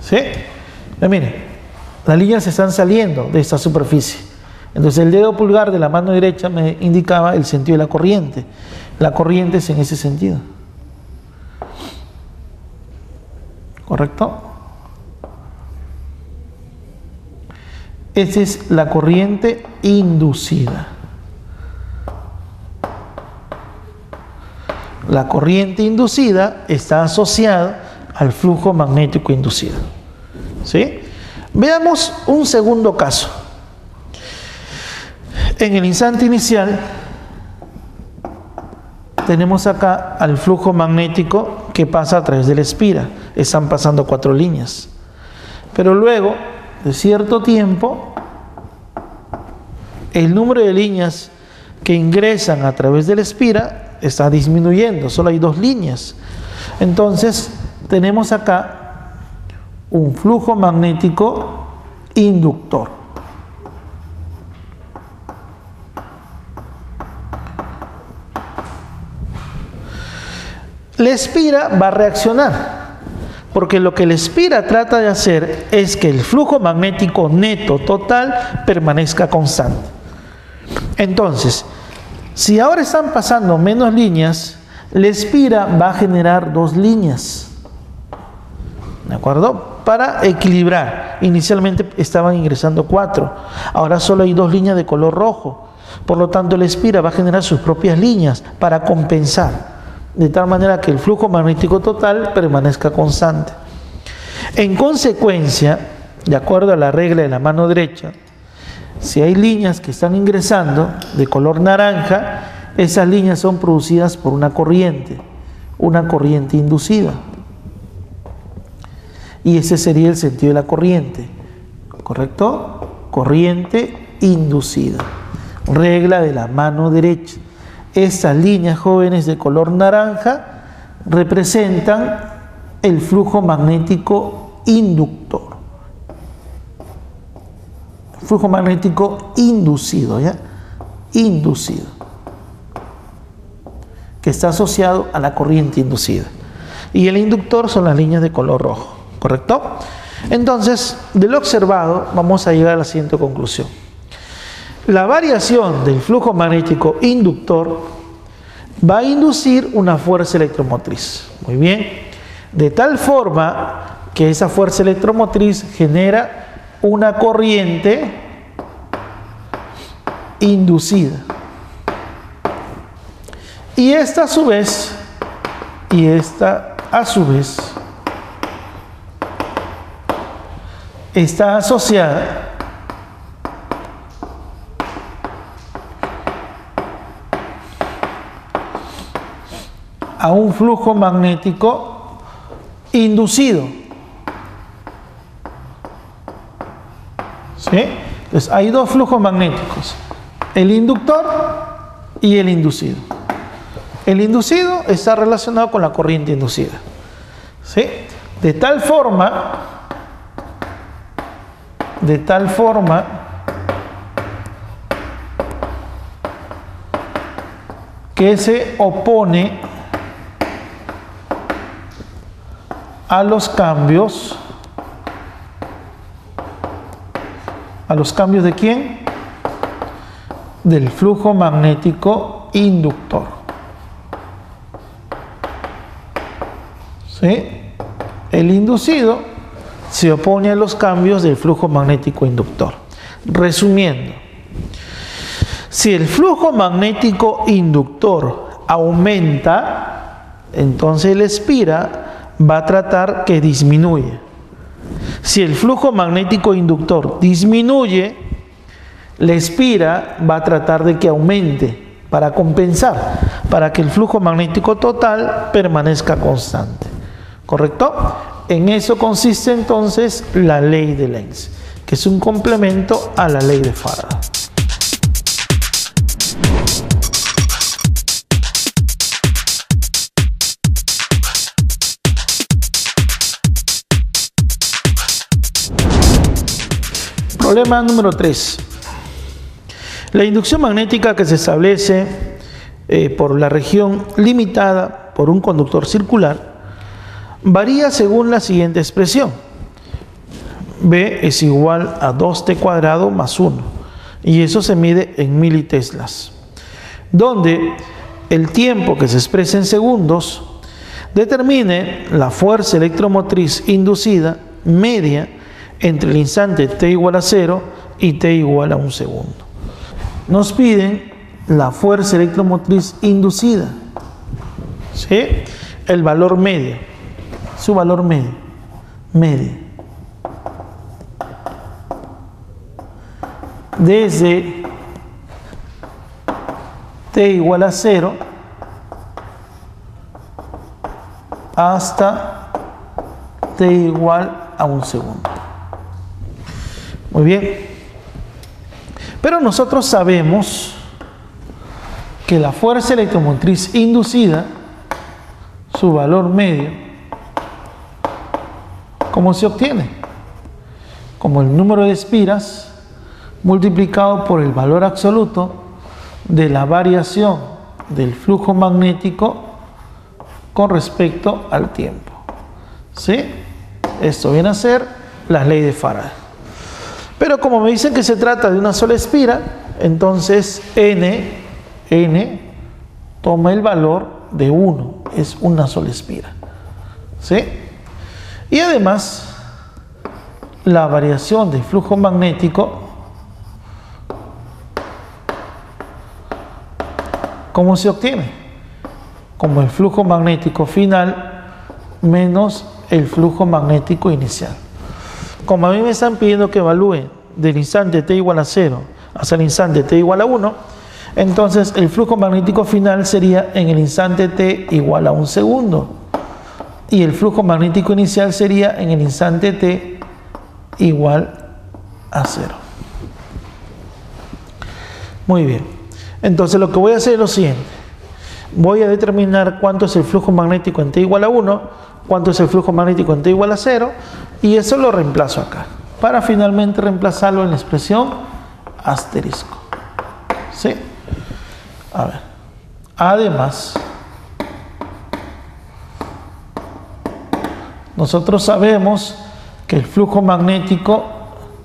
¿Sí? Miren, las líneas están saliendo de esta superficie. Entonces el dedo pulgar de la mano derecha me indicaba el sentido de la corriente. La corriente es en ese sentido. ¿Correcto? Esa es la corriente inducida. La corriente inducida está asociada al flujo magnético inducido. ¿Sí? Veamos un segundo caso. En el instante inicial tenemos acá al flujo magnético que pasa a través de la espira. Están pasando 4 líneas. Pero luego de cierto tiempo, el número de líneas que ingresan a través de la espira está disminuyendo. Solo hay 2 líneas. Entonces tenemos acá un flujo magnético inductor. La espira va a reaccionar, porque lo que la espira trata de hacer es que el flujo magnético neto total permanezca constante. Entonces, si ahora están pasando menos líneas, la espira va a generar 2 líneas. ¿De acuerdo? Para equilibrar. Inicialmente estaban ingresando 4. Ahora solo hay 2 líneas de color rojo. Por lo tanto, la espira va a generar sus propias líneas para compensar. De tal manera que el flujo magnético total permanezca constante. En consecuencia, de acuerdo a la regla de la mano derecha, si hay líneas que están ingresando de color naranja, esas líneas son producidas por una corriente inducida. Y ese sería el sentido de la corriente, ¿correcto? Corriente inducida. Regla de la mano derecha. Estas líneas jóvenes de color naranja representan el flujo magnético inductor. Flujo magnético inducido, ¿ya? Inducido. Que está asociado a la corriente inducida. Y el inductor son las líneas de color rojo, ¿correcto? Entonces, de lo observado, vamos a llegar a la siguiente conclusión. La variación del flujo magnético inductor va a inducir una fuerza electromotriz. Muy bien. De tal forma que esa fuerza electromotriz genera una corriente inducida. Y esta a su vez, está asociada a un flujo magnético inducido. ¿Sí? Entonces hay 2 flujos magnéticos, el inductor y el inducido. El inducido está relacionado con la corriente inducida. ¿Sí? De tal forma que se opone a los cambios ¿de quién? Del flujo magnético inductor. ¿Sí? El inducido se opone a los cambios del flujo magnético inductor. Resumiendo, si el flujo magnético inductor aumenta, entonces el espira va a tratar que disminuya. Si el flujo magnético inductor disminuye, la espira va a tratar de que aumente para compensar, para que el flujo magnético total permanezca constante. ¿Correcto? En eso consiste entonces la ley de Lenz, que es un complemento a la ley de Faraday. Problema número 3. La inducción magnética que se establece por la región limitada por un conductor circular varía según la siguiente expresión. B es igual a 2t cuadrado más 1. Y eso se mide en militeslas. Donde el tiempo que se expresa en segundos determine la fuerza electromotriz inducida media entre el instante t igual a 0 y t igual a 1 segundo. Nos piden la fuerza electromotriz inducida, ¿sí? El valor medio, su valor medio, desde t igual a 0 hasta t igual a 1 segundo. Muy bien, pero nosotros sabemos que la fuerza electromotriz inducida, su valor medio, ¿cómo se obtiene? Como el número de espiras multiplicado por el valor absoluto de la variación del flujo magnético con respecto al tiempo. ¿Sí? Esto viene a ser la ley de Faraday. Pero como me dicen que se trata de una sola espira, entonces n toma el valor de 1, es una sola espira. ¿Sí? Y además, la variación del flujo magnético, ¿cómo se obtiene? Como el flujo magnético final menos el flujo magnético inicial. Como a mí me están pidiendo que evalúe del instante t igual a 0 hasta el instante t igual a 1, entonces el flujo magnético final sería en el instante t igual a 1 segundo. Y el flujo magnético inicial sería en el instante t igual a 0. Muy bien. Entonces lo que voy a hacer es lo siguiente. Voy a determinar cuánto es el flujo magnético en t igual a 1, cuánto es el flujo magnético en t igual a 0, y eso lo reemplazo acá, para finalmente reemplazarlo en la expresión asterisco. ¿Sí? A ver. Además, nosotros sabemos que el flujo magnético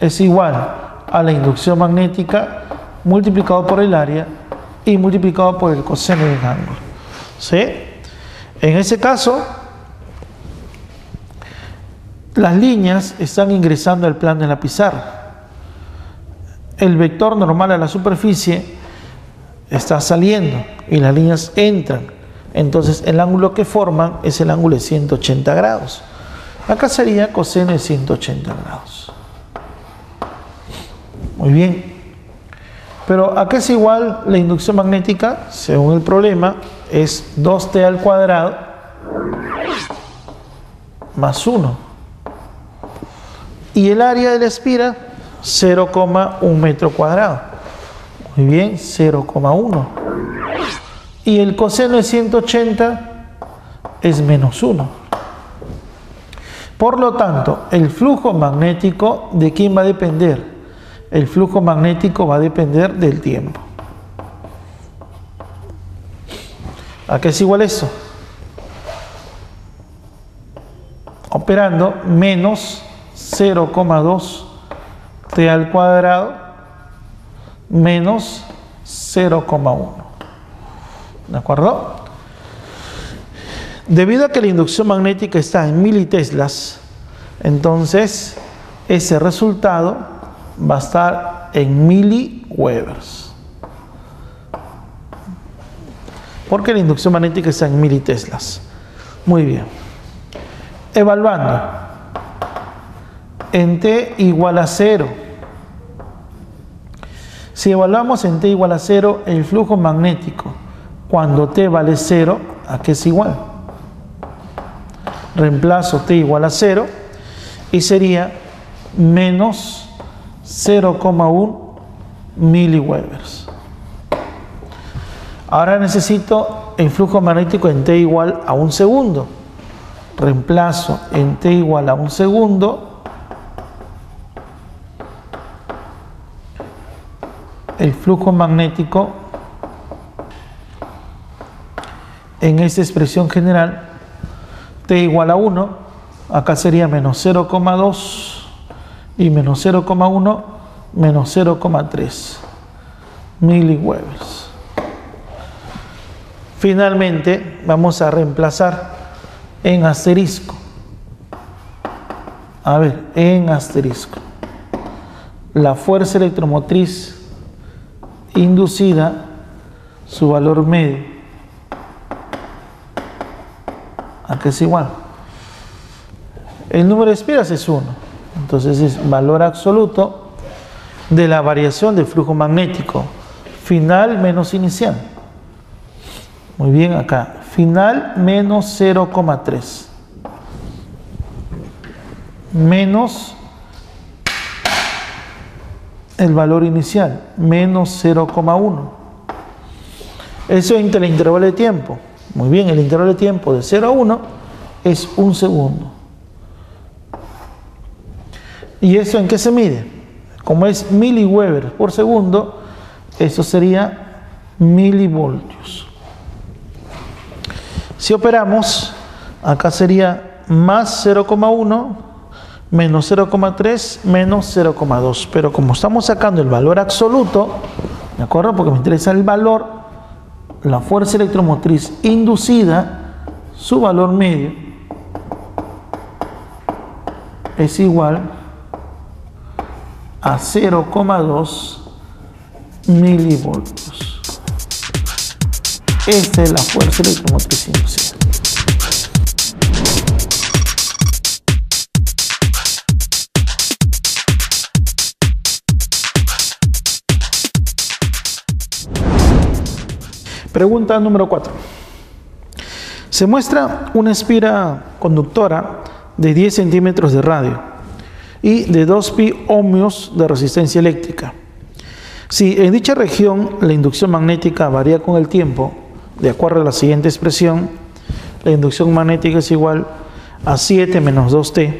es igual a la inducción magnética multiplicado por el área y multiplicado por el coseno del ángulo. ¿Sí? En ese caso, las líneas están ingresando al plano de la pizarra. El vector normal a la superficie está saliendo y las líneas entran. Entonces el ángulo que forman es el ángulo de 180 grados. Acá sería coseno de 180 grados. Muy bien. Pero acá es igual la inducción magnética, según el problema, es 2t al cuadrado más 1. Y el área de la espira, 0,1 metro cuadrado. Muy bien, 0,1. Y el coseno de 180 es menos 1. Por lo tanto, el flujo magnético, ¿de quién va a depender? El flujo magnético va a depender del tiempo. ¿A qué es igual eso? operando menos 0,2 t al cuadrado menos 0,1. ¿De acuerdo? Debido a que la inducción magnética está en militeslas, entonces ese resultado va a estar en miliwebbers. Porque la inducción magnética está en militeslas. Muy bien. Evaluando en t igual a 0. Si evaluamos en t igual a 0 el flujo magnético cuando t vale 0, ¿a qué es igual? Reemplazo t igual a 0 y sería menos 0,1 miliwebbers. Ahora necesito el flujo magnético en t igual a 1 segundo. Reemplazo en t igual a 1 segundo el flujo magnético en esta expresión general, t igual a 1, acá sería menos 0,2 y menos 0,1 menos 0,3 miliwebbers. Finalmente vamos a reemplazar en asterisco. A ver, en asterisco. La fuerza electromotriz inducida, su valor medio. Aquí es igual. El número de espiras es 1. Entonces es valor absoluto de la variación del flujo magnético final menos inicial. Muy bien, acá. Final menos 0,3. Menos el valor inicial, menos 0,1. Eso entre el intervalo de tiempo. Muy bien, el intervalo de tiempo de 0 a 1 es 1 segundo. ¿Y eso en qué se mide? Como es miliweber por segundo, eso sería milivoltios. Si operamos, acá sería más 0,1 menos 0,3 menos 0,2. Pero como estamos sacando el valor absoluto, ¿de acuerdo? Porque me interesa el valor, la fuerza electromotriz inducida, su valor medio es igual a 0,2 milivoltios. Esta es la fuerza electromotriz inducida. Pregunta número 4. Se muestra una espira conductora de 10 centímetros de radio y de 2 pi ohmios de resistencia eléctrica. Si en dicha región la inducción magnética varía con el tiempo, de acuerdo a la siguiente expresión, la inducción magnética es igual a 7 menos 2t,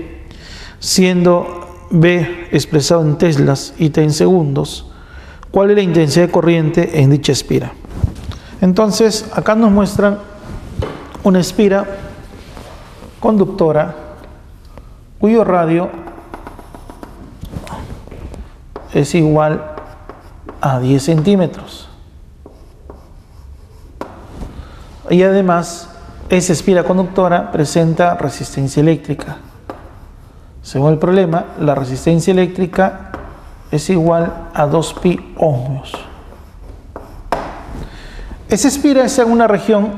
siendo B expresado en teslas y t en segundos, ¿cuál es la intensidad de corriente en dicha espira? Entonces, acá nos muestran una espira conductora cuyo radio es igual a 10 centímetros. Y además, esa espira conductora presenta resistencia eléctrica. Según el problema, la resistencia eléctrica es igual a 2 pi ohmios. Esa espira es en una región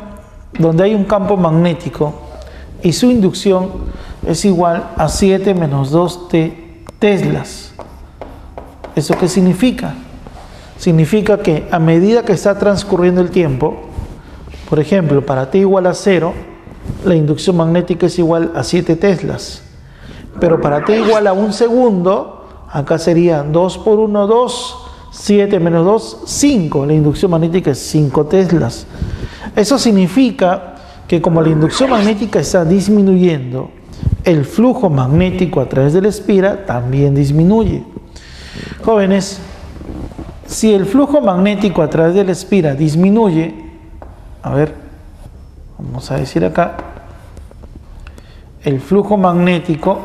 donde hay un campo magnético y su inducción es igual a 7 menos 2t teslas. ¿Eso qué significa? Significa que a medida que está transcurriendo el tiempo, por ejemplo, para t igual a 0, la inducción magnética es igual a 7 teslas. Pero para t igual a 1 segundo, acá sería 2 por 1, 2, 7 menos 2, 5. La inducción magnética es 5 teslas. Eso significa que como la inducción magnética está disminuyendo, el flujo magnético a través de la espira también disminuye. Jóvenes, si el flujo magnético a través de la espira disminuye, a ver, vamos a decir acá, el flujo magnético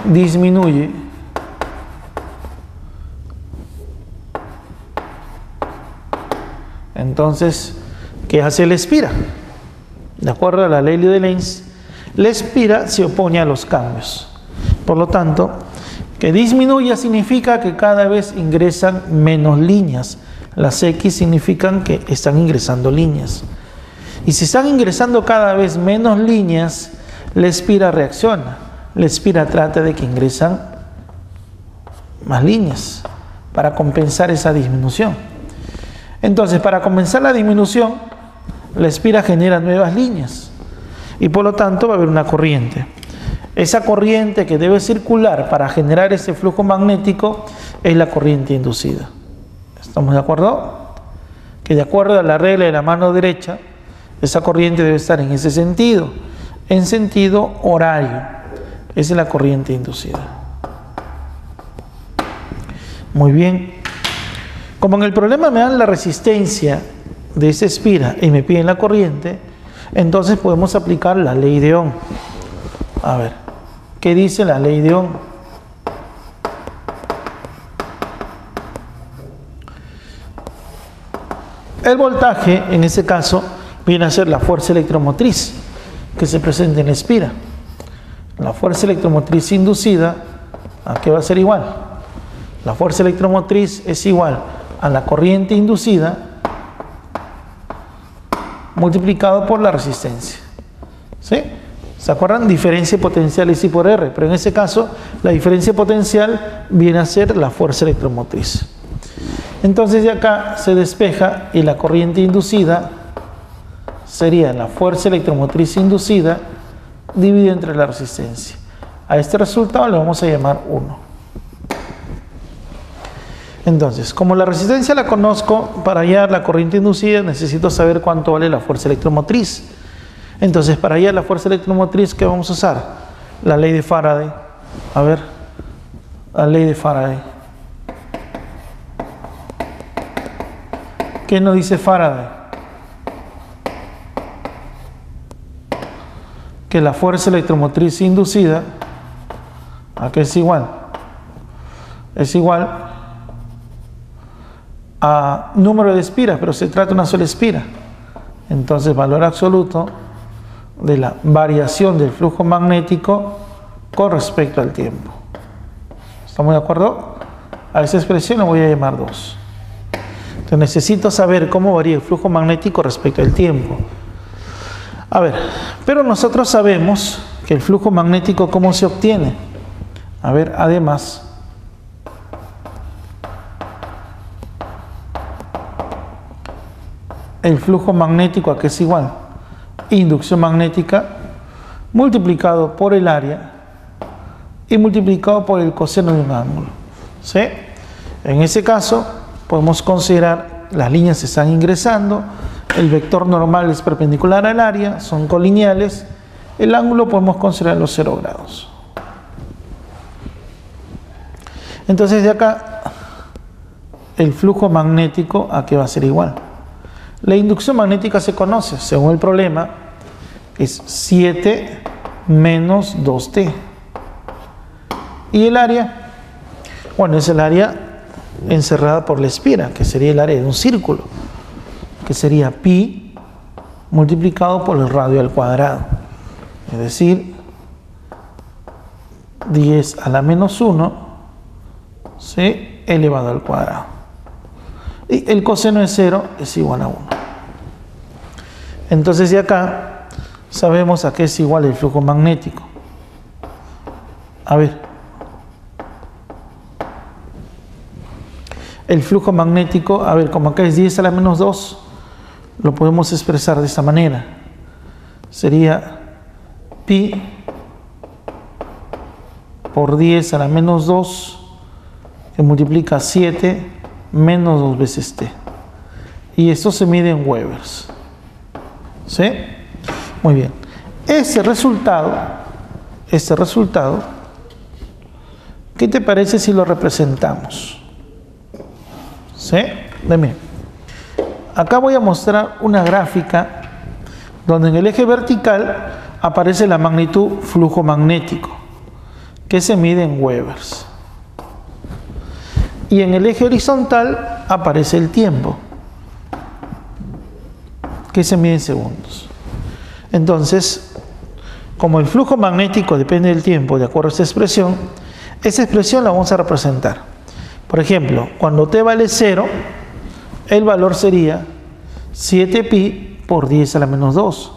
disminuye entonces, ¿qué hace la espira? De acuerdo a la ley de Lenz, la espira se opone a los cambios. Por lo tanto, que disminuya significa que cada vez ingresan menos líneas. Las X significan que están ingresando líneas. Y si están ingresando cada vez menos líneas, la espira reacciona. La espira trata de que ingresan más líneas para compensar esa disminución. Entonces, para compensar la disminución, la espira genera nuevas líneas y por lo tanto va a haber una corriente. Esa corriente que debe circular para generar ese flujo magnético es la corriente inducida. ¿Estamos de acuerdo? Que de acuerdo a la regla de la mano derecha, esa corriente debe estar en ese sentido, en sentido horario. Esa es la corriente inducida. Muy bien. Como en el problema me dan la resistencia de esa espira y me piden la corriente, entonces podemos aplicar la ley de Ohm. A ver, ¿qué dice la ley de Ohm? El voltaje, en ese caso, viene a ser la fuerza electromotriz que se presenta en la espira. La fuerza electromotriz inducida, ¿a qué va a ser igual? La fuerza electromotriz es igual a la corriente inducida multiplicado por la resistencia. ¿Sí? ¿Se acuerdan? Diferencia potencial es I por R, pero en ese caso la diferencia potencial viene a ser la fuerza electromotriz. Entonces de acá se despeja y la corriente inducida sería la fuerza electromotriz inducida dividida entre la resistencia. A este resultado le vamos a llamar 1. Entonces, como la resistencia la conozco, para hallar la corriente inducida necesito saber cuánto vale la fuerza electromotriz. Entonces, para hallar la fuerza electromotriz, ¿qué vamos a usar? La ley de Faraday. A ver, la ley de Faraday. ¿Qué nos dice Faraday? Que la fuerza electromotriz inducida, ¿a qué es igual? Es igual a número de espiras, pero se trata de una sola espira. Entonces, valor absoluto de la variación del flujo magnético con respecto al tiempo. ¿Estamos de acuerdo? A esa expresión le voy a llamar 2. Entonces, necesito saber cómo varía el flujo magnético respecto al tiempo. A ver, pero nosotros sabemos que el flujo magnético, ¿cómo se obtiene? A ver, además, el flujo magnético, ¿a qué es igual? Inducción magnética multiplicado por el área y multiplicado por el coseno de un ángulo. ¿Sí? En ese caso podemos considerar las líneas están ingresando, el vector normal es perpendicular al área, son colineales, el ángulo podemos considerar los 0 grados. Entonces de acá el flujo magnético, ¿a qué va a ser igual? La inducción magnética se conoce, según el problema, es 7 menos 2t. ¿Y el área? Bueno, es el área encerrada por la espira, que sería el área de un círculo, que sería pi multiplicado por el radio al cuadrado. Es decir, 10 a la menos 1, ¿sí? Elevado al cuadrado. Y el coseno de 0 es igual a 1. Entonces de acá sabemos a qué es igual el flujo magnético. A ver. El flujo magnético, a ver, como acá es 10 a la menos 2, lo podemos expresar de esta manera. Sería pi por 10 a la menos 2, que multiplica 7 menos 2 veces t. Y esto se mide en Webers. ¿Sí? Muy bien. Este resultado, ¿qué te parece si lo representamos? ¿Sí? Bien. Acá voy a mostrar una gráfica donde en el eje vertical aparece la magnitud flujo magnético, que se mide en Webers. Y en el eje horizontal aparece el tiempo, que se mide en segundos. Entonces, como el flujo magnético depende del tiempo, de acuerdo a esa expresión la vamos a representar. Por ejemplo, cuando t vale 0, el valor sería 7pi por 10 a la menos 2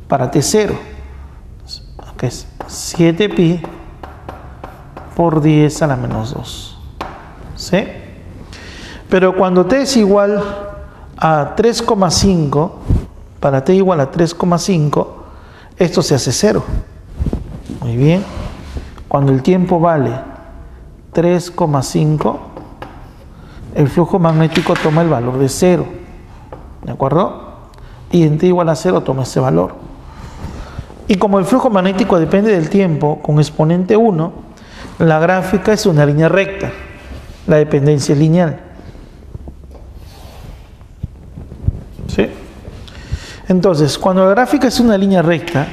para t0, que es 7pi por 10 a la menos 2. ¿Sí? Pero cuando t es igual a 3,5, para t igual a 3,5, esto se hace 0. Muy bien. Cuando el tiempo vale 3,5, el flujo magnético toma el valor de 0. ¿De acuerdo? Y en t igual a 0 toma ese valor. Y como el flujo magnético depende del tiempo con exponente 1, la gráfica es una línea recta. La dependencia es lineal. ¿Sí? Entonces, cuando la gráfica es una línea recta,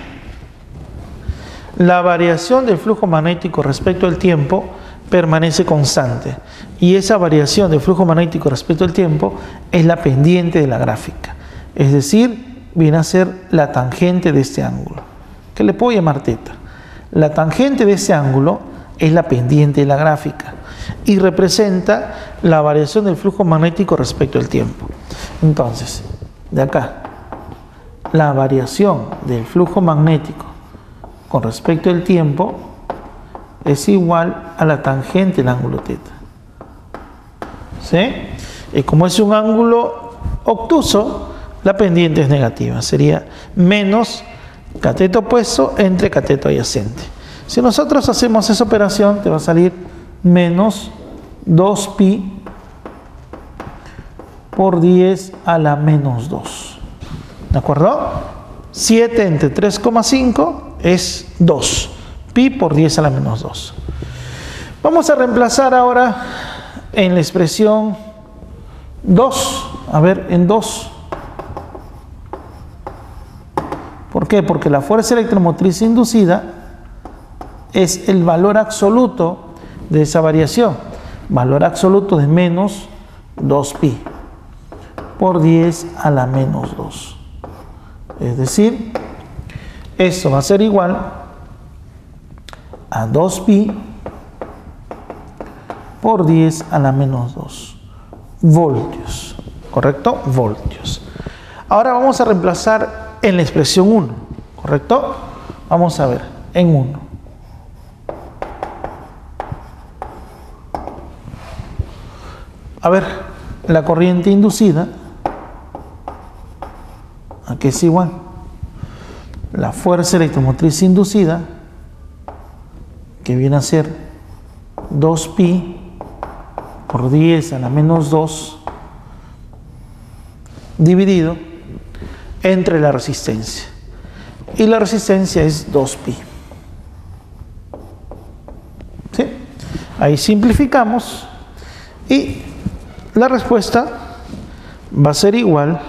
la variación del flujo magnético respecto al tiempo permanece constante. Y esa variación del flujo magnético respecto al tiempo es la pendiente de la gráfica. Es decir, viene a ser la tangente de este ángulo, que le puedo llamar teta. La tangente de ese ángulo es la pendiente de la gráfica y representa la variación del flujo magnético respecto al tiempo. Entonces, de acá, la variación del flujo magnético con respecto al tiempo es igual a la tangente del ángulo teta. ¿Sí? Y como es un ángulo obtuso, la pendiente es negativa. Sería menos cateto opuesto entre cateto adyacente. Si nosotros hacemos esa operación, te va a salir menos 2pi por 10 a la menos 2. ¿De acuerdo? 7 entre 3,5 es 2. Pi por 10 a la menos 2. Vamos a reemplazar ahora en la expresión 2. A ver, en 2. ¿Por qué? Porque la fuerza electromotriz inducida es el valor absoluto de esa variación. Valor absoluto de menos 2pi por 10 a la menos 2. Es decir, esto va a ser igual a 2pi por 10 a la menos 2 voltios. ¿Correcto? Voltios. Ahora vamos a reemplazar en la expresión 1. ¿Correcto? Vamos a ver, en 1. A ver, la corriente inducida, aquí es igual. La fuerza electromotriz inducida, que viene a ser 2pi por 10 a la menos 2, dividido entre la resistencia. Y la resistencia es 2pi. ¿Sí? Ahí simplificamos y la respuesta va a ser igual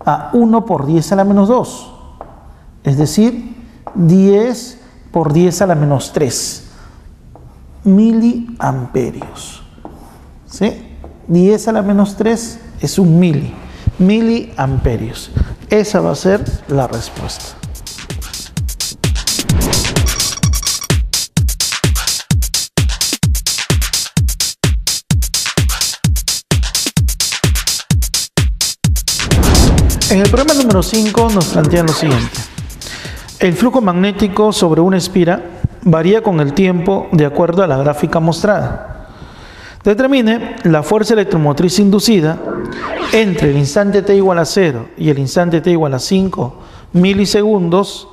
a 1 por 10 a la menos 2. Es decir, 10 por 10 a la menos 3 miliamperios. ¿Sí? 10 a la menos 3 es un miliamperios. Esa va a ser la respuesta. En el problema número 5 nos plantean lo siguiente. El flujo magnético sobre una espira varía con el tiempo de acuerdo a la gráfica mostrada. Determine la fuerza electromotriz inducida entre el instante t igual a 0 y el instante t igual a 5 milisegundos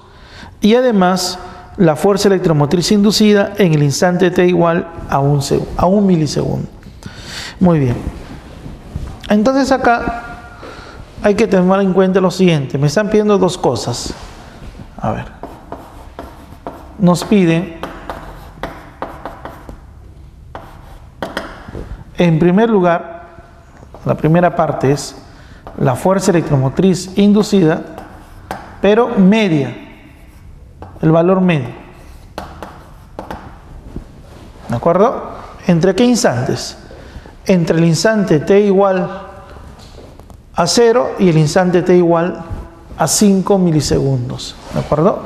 y además la fuerza electromotriz inducida en el instante t igual a un milisegundo. Muy bien. Entonces acá hay que tener en cuenta lo siguiente. Me están pidiendo dos cosas. A ver. Nos piden, en primer lugar, la primera parte es la fuerza electromotriz inducida, pero media, el valor medio. ¿De acuerdo? ¿Entre qué instantes? Entre el instante t igual a 0 y el instante t igual a 5 milisegundos. ¿De acuerdo?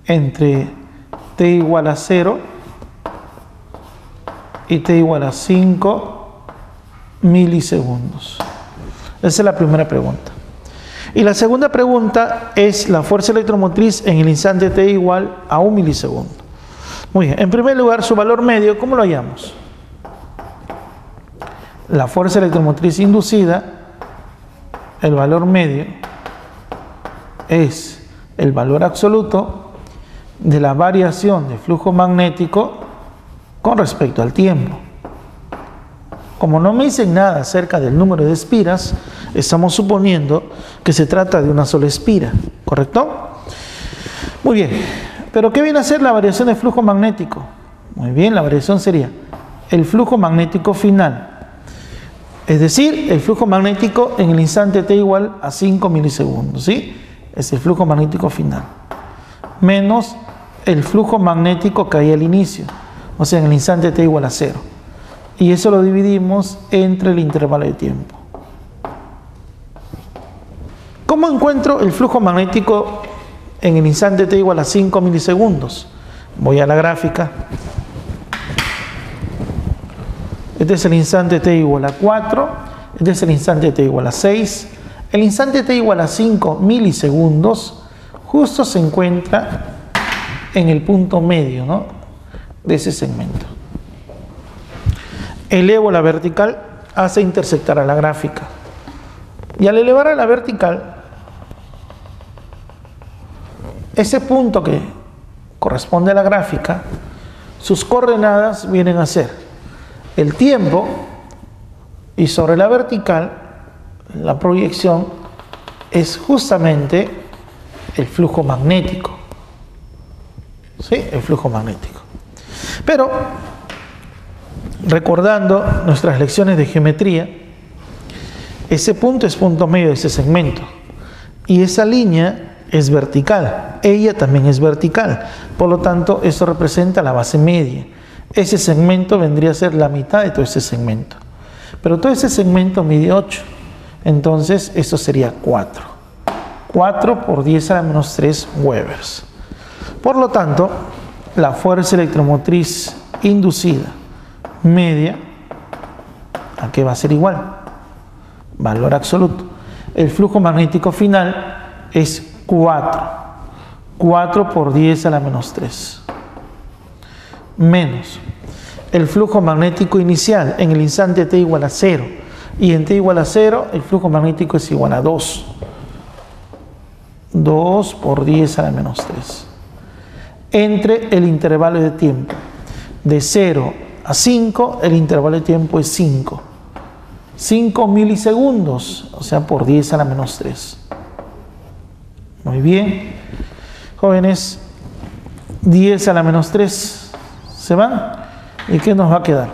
Entre t igual a 0 y t igual a 5 milisegundos. Esa es la primera pregunta. Y la segunda pregunta es la fuerza electromotriz en el instante t igual a 1 milisegundo. Muy bien, en primer lugar, su valor medio, ¿cómo lo hallamos? La fuerza electromotriz inducida, el valor medio, es el valor absoluto de la variación de flujo magnético con respecto al tiempo. Como no me dicen nada acerca del número de espiras, estamos suponiendo que se trata de una sola espira, ¿correcto? Muy bien, pero ¿qué viene a ser la variación de flujo magnético? Muy bien, la variación sería el flujo magnético final, es decir, el flujo magnético en el instante t igual a 5 milisegundos, ¿sí? Es el flujo magnético final, menos el flujo magnético que hay al inicio, o sea, en el instante t igual a 0. Y eso lo dividimos entre el intervalo de tiempo. ¿Cómo encuentro el flujo magnético en el instante t igual a 5 milisegundos? Voy a la gráfica. Este es el instante t igual a 4. Este es el instante t igual a 6. El instante t igual a 5 milisegundos justo se encuentra en el punto medio, ¿no?, de ese segmento. Elevo la vertical, hace intersectar a la gráfica. Y al elevar a la vertical, ese punto que corresponde a la gráfica, sus coordenadas vienen a ser el tiempo, y sobre la vertical, la proyección es justamente el flujo magnético. ¿Sí? El flujo magnético. Pero, recordando nuestras lecciones de geometría, ese punto es punto medio de ese segmento. Y esa línea es vertical. Ella también es vertical. Por lo tanto, eso representa la base media. Ese segmento vendría a ser la mitad de todo ese segmento. Pero todo ese segmento mide 8. Entonces, esto sería 4. 4 por 10 a la menos 3 Webers. Por lo tanto, la fuerza electromotriz inducida media, ¿a qué va a ser igual? Valor absoluto. El flujo magnético final es 4. 4 por 10 a la menos 3. Menos el flujo magnético inicial en el instante t igual a 0. Y en t igual a 0, el flujo magnético es igual a 2. 2 por 10 a la menos 3. Entre el intervalo de tiempo de 0 a 5, el intervalo de tiempo es 5. 5 milisegundos, o sea, por 10 a la menos 3. Muy bien. Jóvenes, 10 a la menos 3 se van. ¿Y qué nos va a quedar?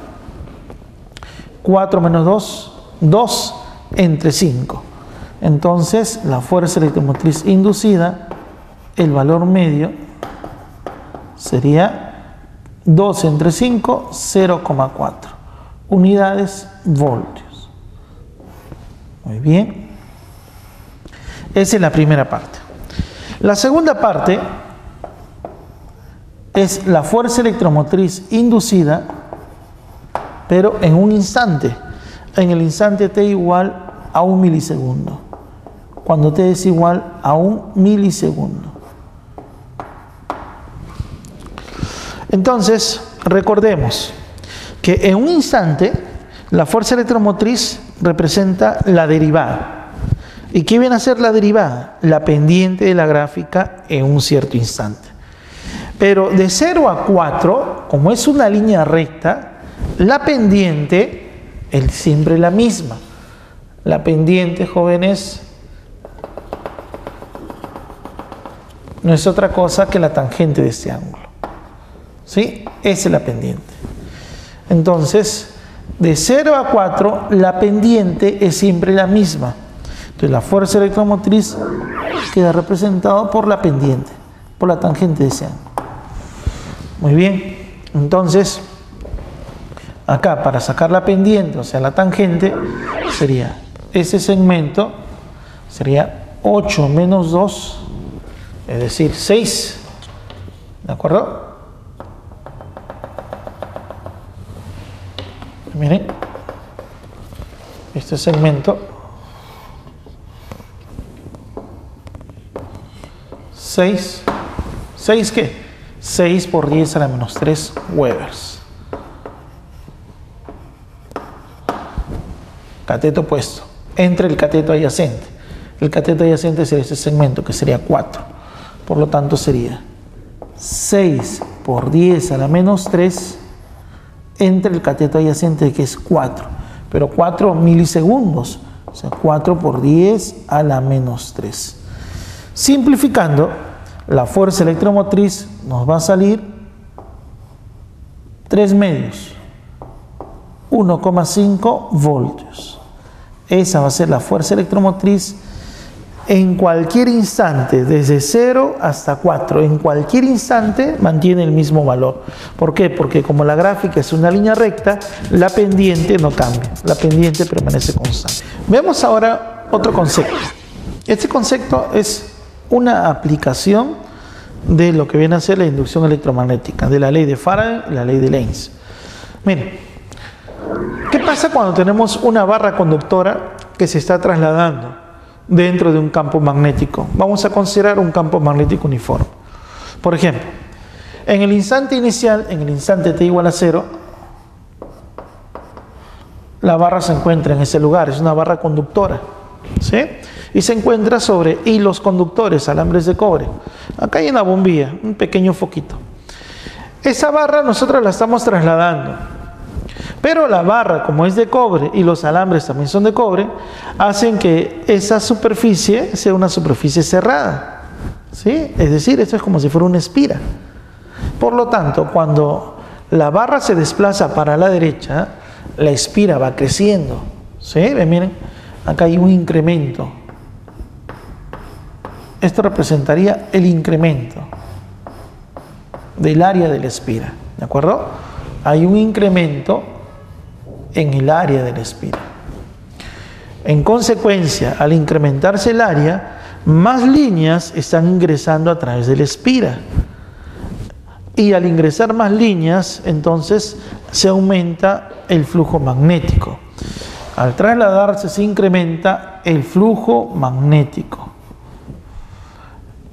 4 menos 2, 2 entre 5. Entonces, la fuerza electromotriz inducida, el valor medio, sería 2 entre 5, 0,4 unidades voltios. Muy bien. Esa es la primera parte. La segunda parte es la fuerza electromotriz inducida, pero en un instante, en el instante t igual a 1 milisegundo. Cuando t es igual a 1 milisegundo. Entonces, recordemos que en un instante la fuerza electromotriz representa la derivada. ¿Y qué viene a ser la derivada? La pendiente de la gráfica en un cierto instante. Pero de 0 a 4, como es una línea recta, la pendiente es siempre la misma. La pendiente, jóvenes, no es otra cosa que la tangente de este ángulo. ¿Sí? Esa es la pendiente. Entonces, de 0 a 4, la pendiente es siempre la misma. Entonces, la fuerza electromotriz queda representada por la pendiente, por la tangente de ese ángulo. Muy bien. Entonces, acá para sacar la pendiente, o sea, la tangente, sería ese segmento, sería 8 menos 2, es decir, 6. ¿De acuerdo? Miren, este segmento 6 ¿qué? 6 por 10 a la menos 3 Webers. Cateto opuesto entre el cateto adyacente. El cateto adyacente sería este segmento, que sería 4. Por lo tanto sería 6 por 10 a la menos 3 entre el cateto adyacente, que es 4, pero 4 milisegundos, o sea, 4 por 10 a la menos 3. Simplificando, la fuerza electromotriz nos va a salir 3 medios, 1,5 voltios. Esa va a ser la fuerza electromotriz en cualquier instante, desde 0 hasta 4, en cualquier instante mantiene el mismo valor. ¿Por qué? Porque como la gráfica es una línea recta, la pendiente no cambia, la pendiente permanece constante. Veamos ahora otro concepto. Este concepto es una aplicación de lo que viene a ser la inducción electromagnética, de la ley de Faraday y la ley de Lenz. Miren, ¿qué pasa cuando tenemos una barra conductora que se está trasladando dentro de un campo magnético? Vamos a considerar un campo magnético uniforme. Por ejemplo, en el instante inicial, en el instante t igual a 0, la barra se encuentra en ese lugar, es una barra conductora, ¿sí? Y se encuentra sobre hilos conductores, alambres de cobre. Acá hay una bombilla, un pequeño foquito. Esa barra nosotros la estamos trasladando, pero la barra, como es de cobre y los alambres también son de cobre, hacen que esa superficie sea una superficie cerrada, ¿sí? Es decir, esto es como si fuera una espira. Por lo tanto, cuando la barra se desplaza para la derecha, la espira va creciendo, ¿sí? Miren, acá hay un incremento. Esto representaría el incremento del área de la espira, ¿de acuerdo? Hay un incremento en el área de la espira. En consecuencia, al incrementarse el área, más líneas están ingresando a través de la espira. Y al ingresar más líneas, entonces se aumenta el flujo magnético. Al trasladarse se incrementa el flujo magnético.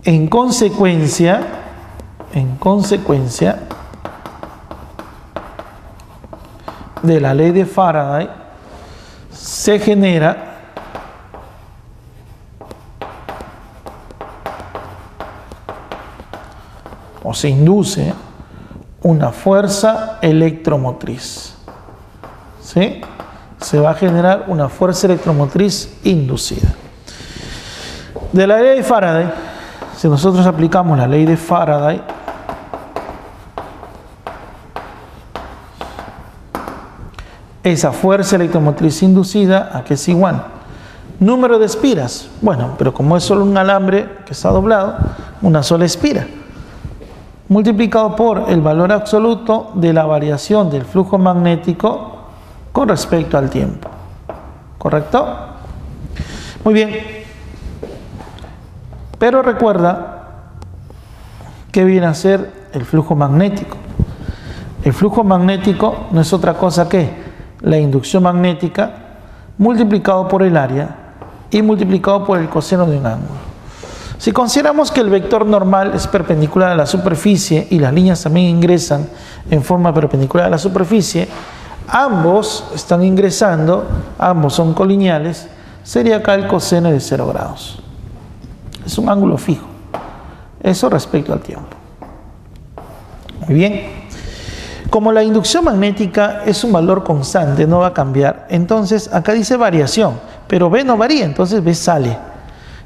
En consecuencia, de la ley de Faraday, se genera o se induce una fuerza electromotriz, ¿sí? Se va a generar una fuerza electromotriz inducida. De la ley de Faraday, si nosotros aplicamos la ley de Faraday, esa fuerza electromotriz inducida, ¿a qué es igual? Número de espiras. Bueno, pero como es solo un alambre que está doblado, una sola espira, multiplicado por el valor absoluto de la variación del flujo magnético con respecto al tiempo. ¿Correcto? Muy bien. Pero recuerda que viene a ser el flujo magnético. El flujo magnético no es otra cosa que la inducción magnética multiplicado por el área y multiplicado por el coseno de un ángulo. Si consideramos que el vector normal es perpendicular a la superficie y las líneas también ingresan en forma perpendicular a la superficie, ambos están ingresando, ambos son colineales, sería acá el coseno de 0 grados. Es un ángulo fijo. Eso respecto al tiempo. Muy bien. Como la inducción magnética es un valor constante, no va a cambiar, entonces acá dice variación, pero B no varía, entonces B sale.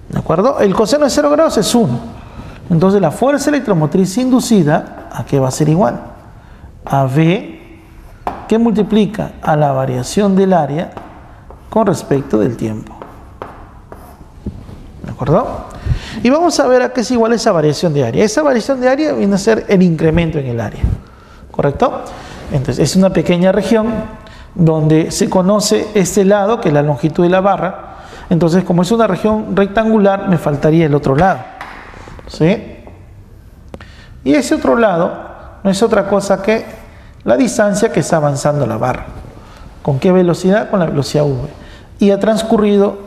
¿De acuerdo? El coseno de 0 grados es 1. Entonces la fuerza electromotriz inducida, ¿a qué va a ser igual? A B que multiplica a la variación del área con respecto del tiempo. ¿De acuerdo? Y vamos a ver a qué es igual esa variación de área. Esa variación de área viene a ser el incremento en el área. ¿Correcto? Entonces, es una pequeña región donde se conoce este lado, que es la longitud de la barra. Entonces, como es una región rectangular, me faltaría el otro lado. ¿Sí? Y ese otro lado no es otra cosa que la distancia que está avanzando la barra. ¿Con qué velocidad? Con la velocidad v. Y ha transcurrido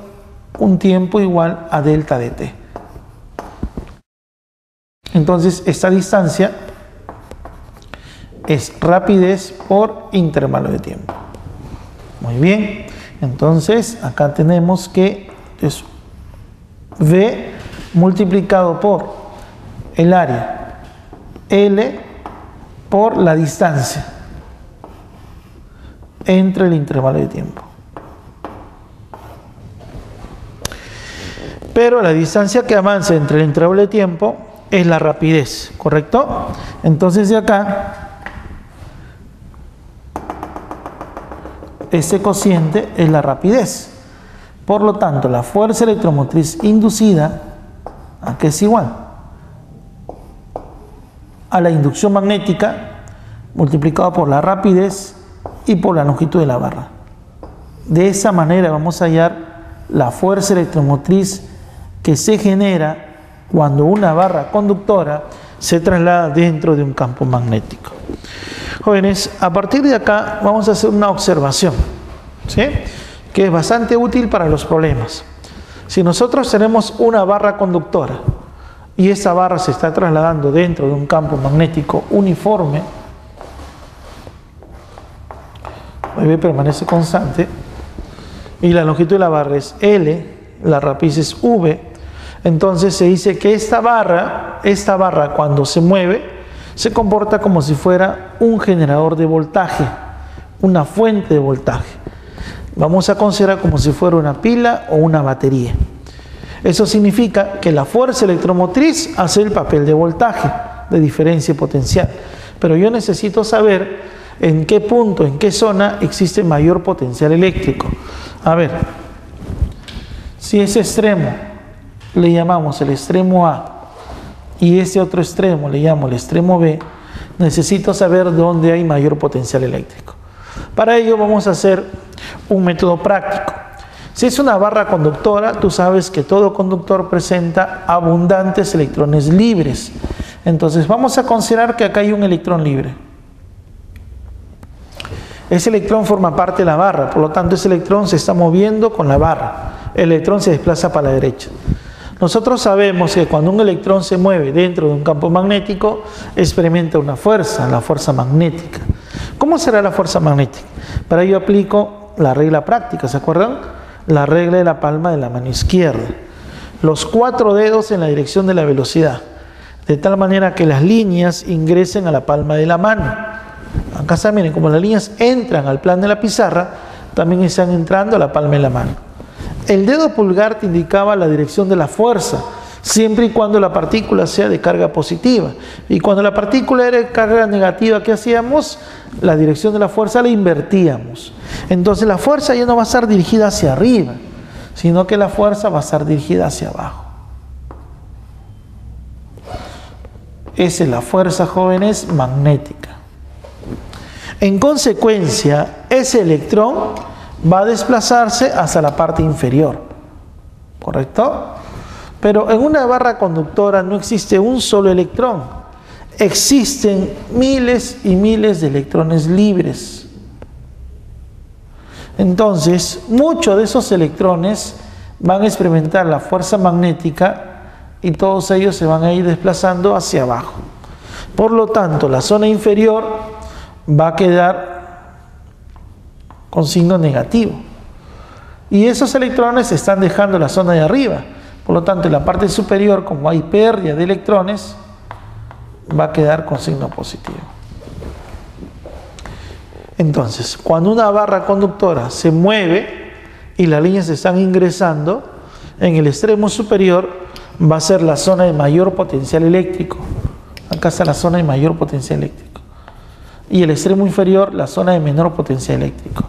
un tiempo igual a delta de t. Entonces, esta distancia es rapidez por intervalo de tiempo. Muy bien. Entonces, acá tenemos que es v multiplicado por el área, L por la distancia entre el intervalo de tiempo. Pero la distancia que avanza entre el intervalo de tiempo es la rapidez, ¿correcto? Entonces de acá, ese cociente es la rapidez. Por lo tanto, la fuerza electromotriz inducida, ¿a qué es igual? A la inducción magnética multiplicado por la rapidez y por la longitud de la barra. De esa manera vamos a hallar la fuerza electromotriz que se genera cuando una barra conductora se traslada dentro de un campo magnético. Jóvenes, a partir de acá vamos a hacer una observación, ¿sí?, que es bastante útil para los problemas. Si nosotros tenemos una barra conductora y esta barra se está trasladando dentro de un campo magnético uniforme, V permanece constante y la longitud de la barra es L, la rapidez es V, entonces se dice que esta barra cuando se mueve se comporta como si fuera un generador de voltaje, una fuente de voltaje. Vamos a considerar como si fuera una pila o una batería. Eso significa que la fuerza electromotriz hace el papel de voltaje, de diferencia potencial. Pero yo necesito saber en qué punto, en qué zona existe mayor potencial eléctrico. A ver, si ese extremo le llamamos el extremo A y ese otro extremo le llamo el extremo B, necesito saber dónde hay mayor potencial eléctrico. Para ello vamos a hacer un método práctico. Si es una barra conductora, tú sabes que todo conductor presenta abundantes electrones libres. Entonces vamos a considerar que acá hay un electrón libre. Ese electrón forma parte de la barra, por lo tanto ese electrón se está moviendo con la barra. El electrón se desplaza para la derecha. Nosotros sabemos que cuando un electrón se mueve dentro de un campo magnético, experimenta una fuerza, la fuerza magnética. ¿Cómo será la fuerza magnética? Para ello aplico la regla práctica, ¿se acuerdan? La regla de la palma de la mano izquierda. Los 4 dedos en la dirección de la velocidad, de tal manera que las líneas ingresen a la palma de la mano. Acá está, miren, como las líneas entran al plano de la pizarra, también están entrando a la palma de la mano. El dedo pulgar te indicaba la dirección de la fuerza, siempre y cuando la partícula sea de carga positiva. Y cuando la partícula era de carga negativa, ¿qué hacíamos? La dirección de la fuerza la invertíamos. Entonces la fuerza ya no va a estar dirigida hacia arriba, sino que la fuerza va a estar dirigida hacia abajo. Esa es la fuerza, jóvenes, magnética. En consecuencia, ese electrón va a desplazarse hacia la parte inferior, ¿correcto? Pero en una barra conductora no existe un solo electrón, existen miles y miles de electrones libres. Entonces, muchos de esos electrones van a experimentar la fuerza magnética y todos ellos se van a ir desplazando hacia abajo. Por lo tanto, la zona inferior va a quedar con signo negativo. Y esos electrones están dejando la zona de arriba. Por lo tanto, en la parte superior, como hay pérdida de electrones, va a quedar con signo positivo. Entonces, cuando una barra conductora se mueve y las líneas están ingresando, en el extremo superior va a ser la zona de mayor potencial eléctrico. Acá está la zona de mayor potencial eléctrico. y el extremo inferior la zona de menor potencial eléctrico.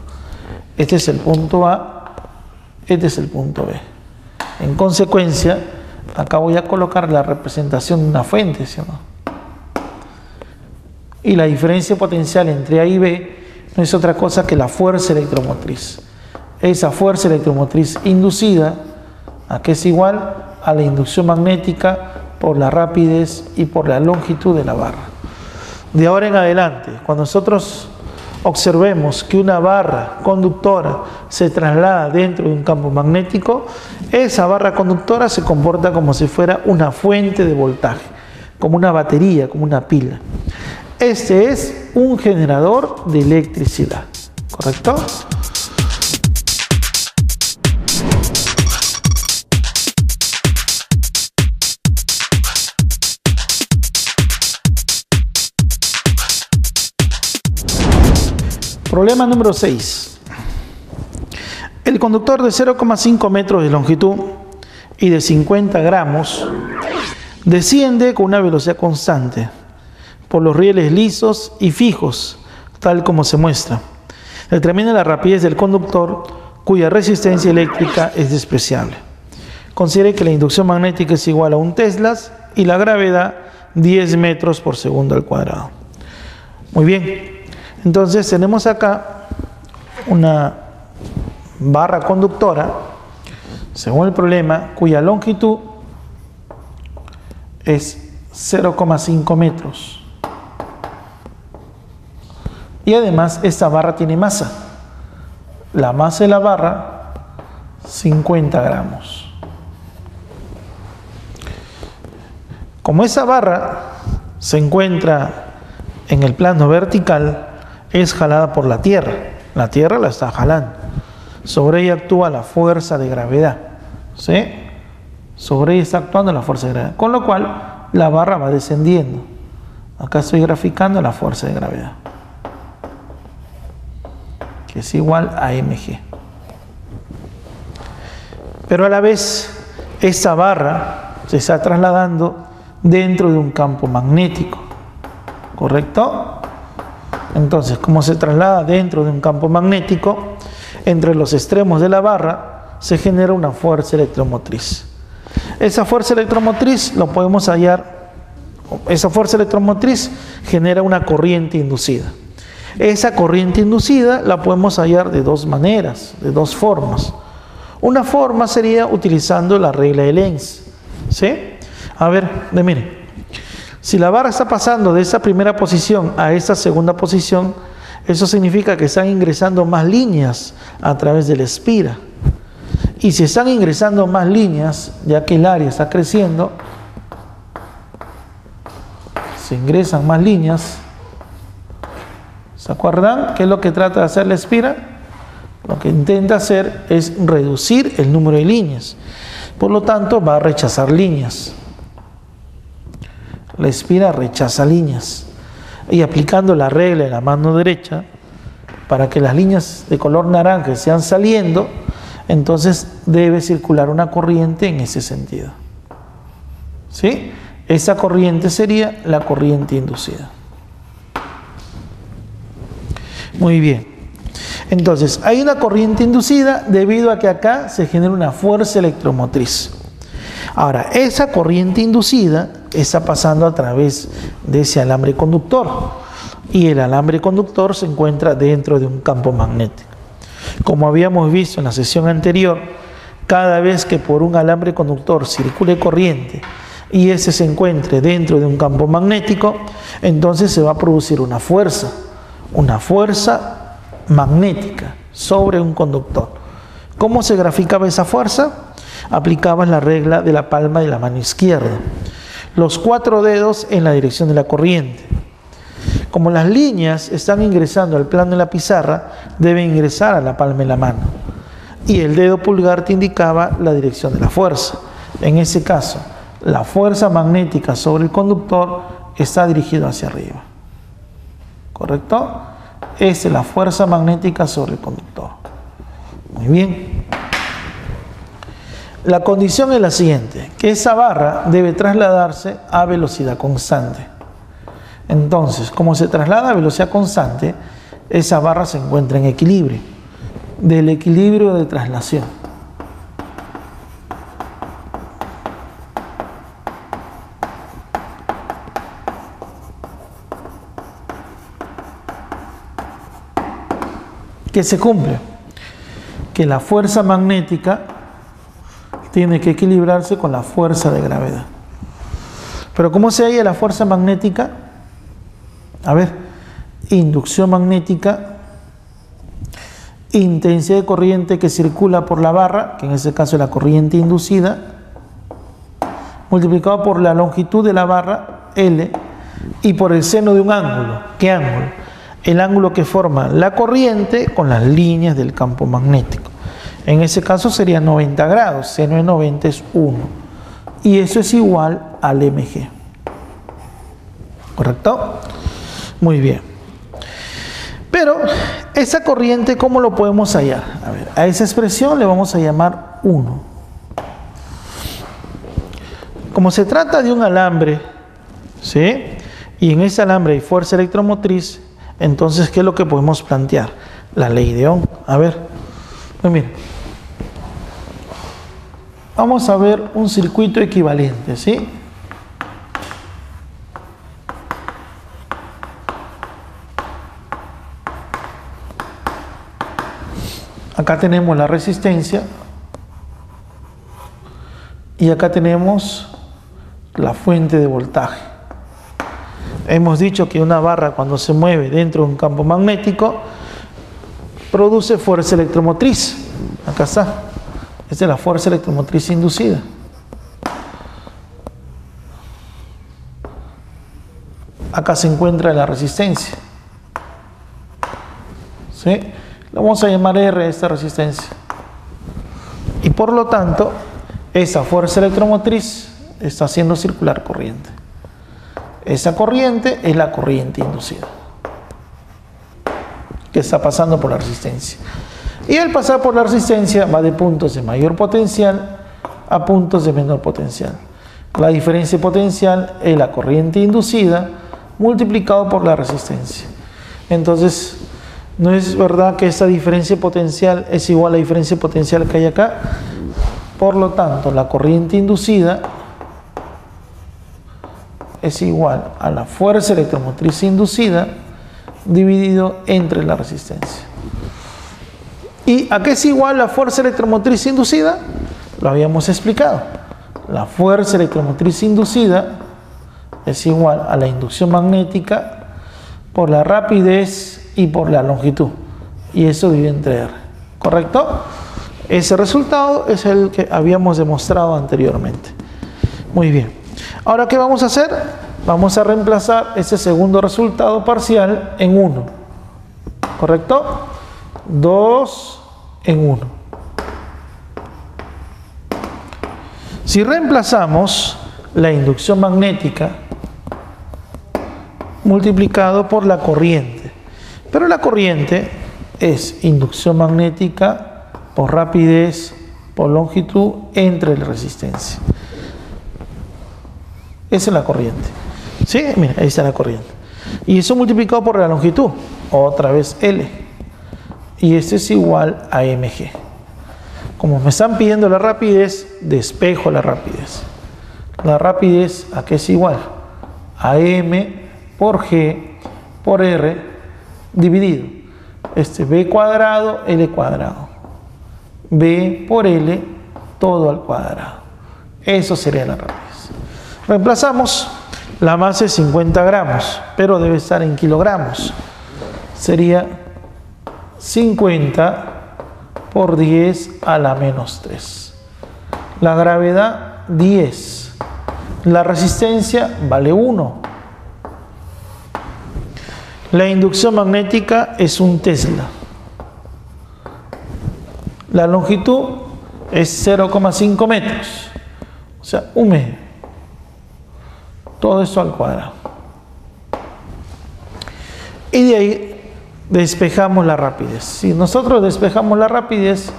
Este es el punto A, este es el punto B. En consecuencia, acá voy a colocar la representación de una fuente, ¿sí o no? Y la diferencia potencial entre A y B no es otra cosa que la fuerza electromotriz. Esa fuerza electromotriz inducida, ¿a qué es igual? A la inducción magnética por la rapidez y por la longitud de la barra. De ahora en adelante, cuando nosotros observemos que una barra conductora se traslada dentro de un campo magnético, esa barra conductora se comporta como si fuera una fuente de voltaje, como una batería, como una pila. Este es un generador de electricidad, ¿correcto? Problema número 6. El conductor de 0,5 metros de longitud y de 50 gramos desciende con una velocidad constante por los rieles lisos y fijos, tal como se muestra. Determina la rapidez del conductor, cuya resistencia eléctrica es despreciable. Considere que la inducción magnética es igual a 1 teslas y la gravedad 10 metros por segundo al cuadrado. Muy bien. Entonces tenemos acá una barra conductora, según el problema, cuya longitud es 0,5 metros. Y además esta barra tiene masa. La masa de la barra, 50 gramos. Como esa barra se encuentra en el plano vertical, es jalada por la Tierra. La Tierra la está jalando. Sobre ella actúa la fuerza de gravedad, ¿sí? Sobre ella está actuando la fuerza de gravedad. Con lo cual, la barra va descendiendo. Acá estoy graficando la fuerza de gravedad, que es igual a mg. Pero a la vez, esta barra se está trasladando dentro de un campo magnético, ¿correcto? Entonces, como se traslada dentro de un campo magnético, entre los extremos de la barra se genera una fuerza electromotriz. Esa fuerza electromotriz lo podemos hallar, esa fuerza electromotriz genera una corriente inducida. Esa corriente inducida la podemos hallar de dos maneras, de dos formas. Una forma sería utilizando la regla de Lenz, ¿sí? A ver, miren. Si la barra está pasando de esa primera posición a esa segunda posición, eso significa que están ingresando más líneas a través de la espira. Y si están ingresando más líneas, ya que el área está creciendo, se ingresan más líneas. ¿Se acuerdan qué es lo que trata de hacer la espira? Lo que intenta hacer es reducir el número de líneas. Por lo tanto, va a rechazar líneas. La espira rechaza líneas. Y aplicando la regla en la mano derecha, para que las líneas de color naranja sean saliendo, entonces debe circular una corriente en ese sentido, ¿sí? Esa corriente sería la corriente inducida. Muy bien. Entonces, hay una corriente inducida debido a que acá se genera una fuerza electromotriz. Ahora, esa corriente inducida está pasando a través de ese alambre conductor. Y el alambre conductor se encuentra dentro de un campo magnético. Como habíamos visto en la sesión anterior, cada vez que por un alambre conductor circule corriente y ese se encuentre dentro de un campo magnético, entonces se va a producir una fuerza magnética sobre un conductor. ¿Cómo se graficaba esa fuerza? Aplicabas la regla de la palma de la mano izquierda, los 4 dedos en la dirección de la corriente. Como las líneas están ingresando al plano de la pizarra, deben ingresar a la palma de la mano. Y el dedo pulgar te indicaba la dirección de la fuerza. En ese caso, la fuerza magnética sobre el conductor está dirigida hacia arriba. ¿Correcto? Esa es la fuerza magnética sobre el conductor. Muy bien. La condición es la siguiente, que esa barra debe trasladarse a velocidad constante. Entonces, como se traslada a velocidad constante, esa barra se encuentra en equilibrio, del equilibrio de traslación. ¿Qué se cumple? Que la fuerza magnética tiene que equilibrarse con la fuerza de gravedad. Pero ¿cómo se halla la fuerza magnética? A ver, inducción magnética, intensidad de corriente que circula por la barra, que en este caso es la corriente inducida, multiplicado por la longitud de la barra, L, y por el seno de un ángulo. ¿Qué ángulo? El ángulo que forma la corriente con las líneas del campo magnético. En ese caso sería 90 grados, seno de 90 es 1. Y eso es igual al mg. ¿Correcto? Muy bien. Pero esa corriente, ¿cómo lo podemos hallar? A ver, a esa expresión le vamos a llamar 1. Como se trata de un alambre, ¿sí? Y en ese alambre hay fuerza electromotriz, entonces, ¿qué es lo que podemos plantear? La ley de Ohm. A ver, pues miren. Vamos a ver un circuito equivalente, ¿sí? Acá tenemos la resistencia y acá tenemos la fuente de voltaje. Hemos dicho que una barra, cuando se mueve dentro de un campo magnético, produce fuerza electromotriz. Acá está. Esta es la fuerza electromotriz inducida. Acá se encuentra la resistencia. ¿Sí? Le vamos a llamar R a esta resistencia. Y por lo tanto, esa fuerza electromotriz está haciendo circular corriente. Esa corriente es la corriente inducida, que está pasando por la resistencia. Y al pasar por la resistencia va de puntos de mayor potencial a puntos de menor potencial. La diferencia potencial es la corriente inducida multiplicado por la resistencia. Entonces, no es verdad que esa diferencia potencial es igual a la diferencia potencial que hay acá. Por lo tanto, la corriente inducida es igual a la fuerza electromotriz inducida dividido entre la resistencia. ¿Y a qué es igual la fuerza electromotriz inducida? Lo habíamos explicado. La fuerza electromotriz inducida es igual a la inducción magnética por la rapidez y por la longitud. Y eso divide entre R. ¿Correcto? Ese resultado es el que habíamos demostrado anteriormente. Muy bien. Ahora, ¿qué vamos a hacer? Vamos a reemplazar ese segundo resultado parcial en 1. ¿Correcto? 2 en 1. Si reemplazamos la inducción magnética multiplicado por la corriente, pero la corriente es inducción magnética por rapidez por longitud entre la resistencia. Esa es la corriente. ¿Sí? Mira, ahí está la corriente. Y eso multiplicado por la longitud, otra vez L. Y esto es igual a mg. Como me están pidiendo la rapidez, despejo la rapidez. La rapidez, ¿a qué es igual? A m por g por r dividido. B cuadrado, L cuadrado. B por L, todo al cuadrado. Eso sería la rapidez. Reemplazamos, la masa es 50 gramos, pero debe estar en kilogramos. Sería 50 por 10 a la menos 3. La gravedad, 10. La resistencia vale 1. La inducción magnética es 1 Tesla. La longitud es 0,5 metros. O sea, 1 metro. Todo esto al cuadrado. Y de ahí despejamos la rapidez. Si nosotros despejamos la rapidez,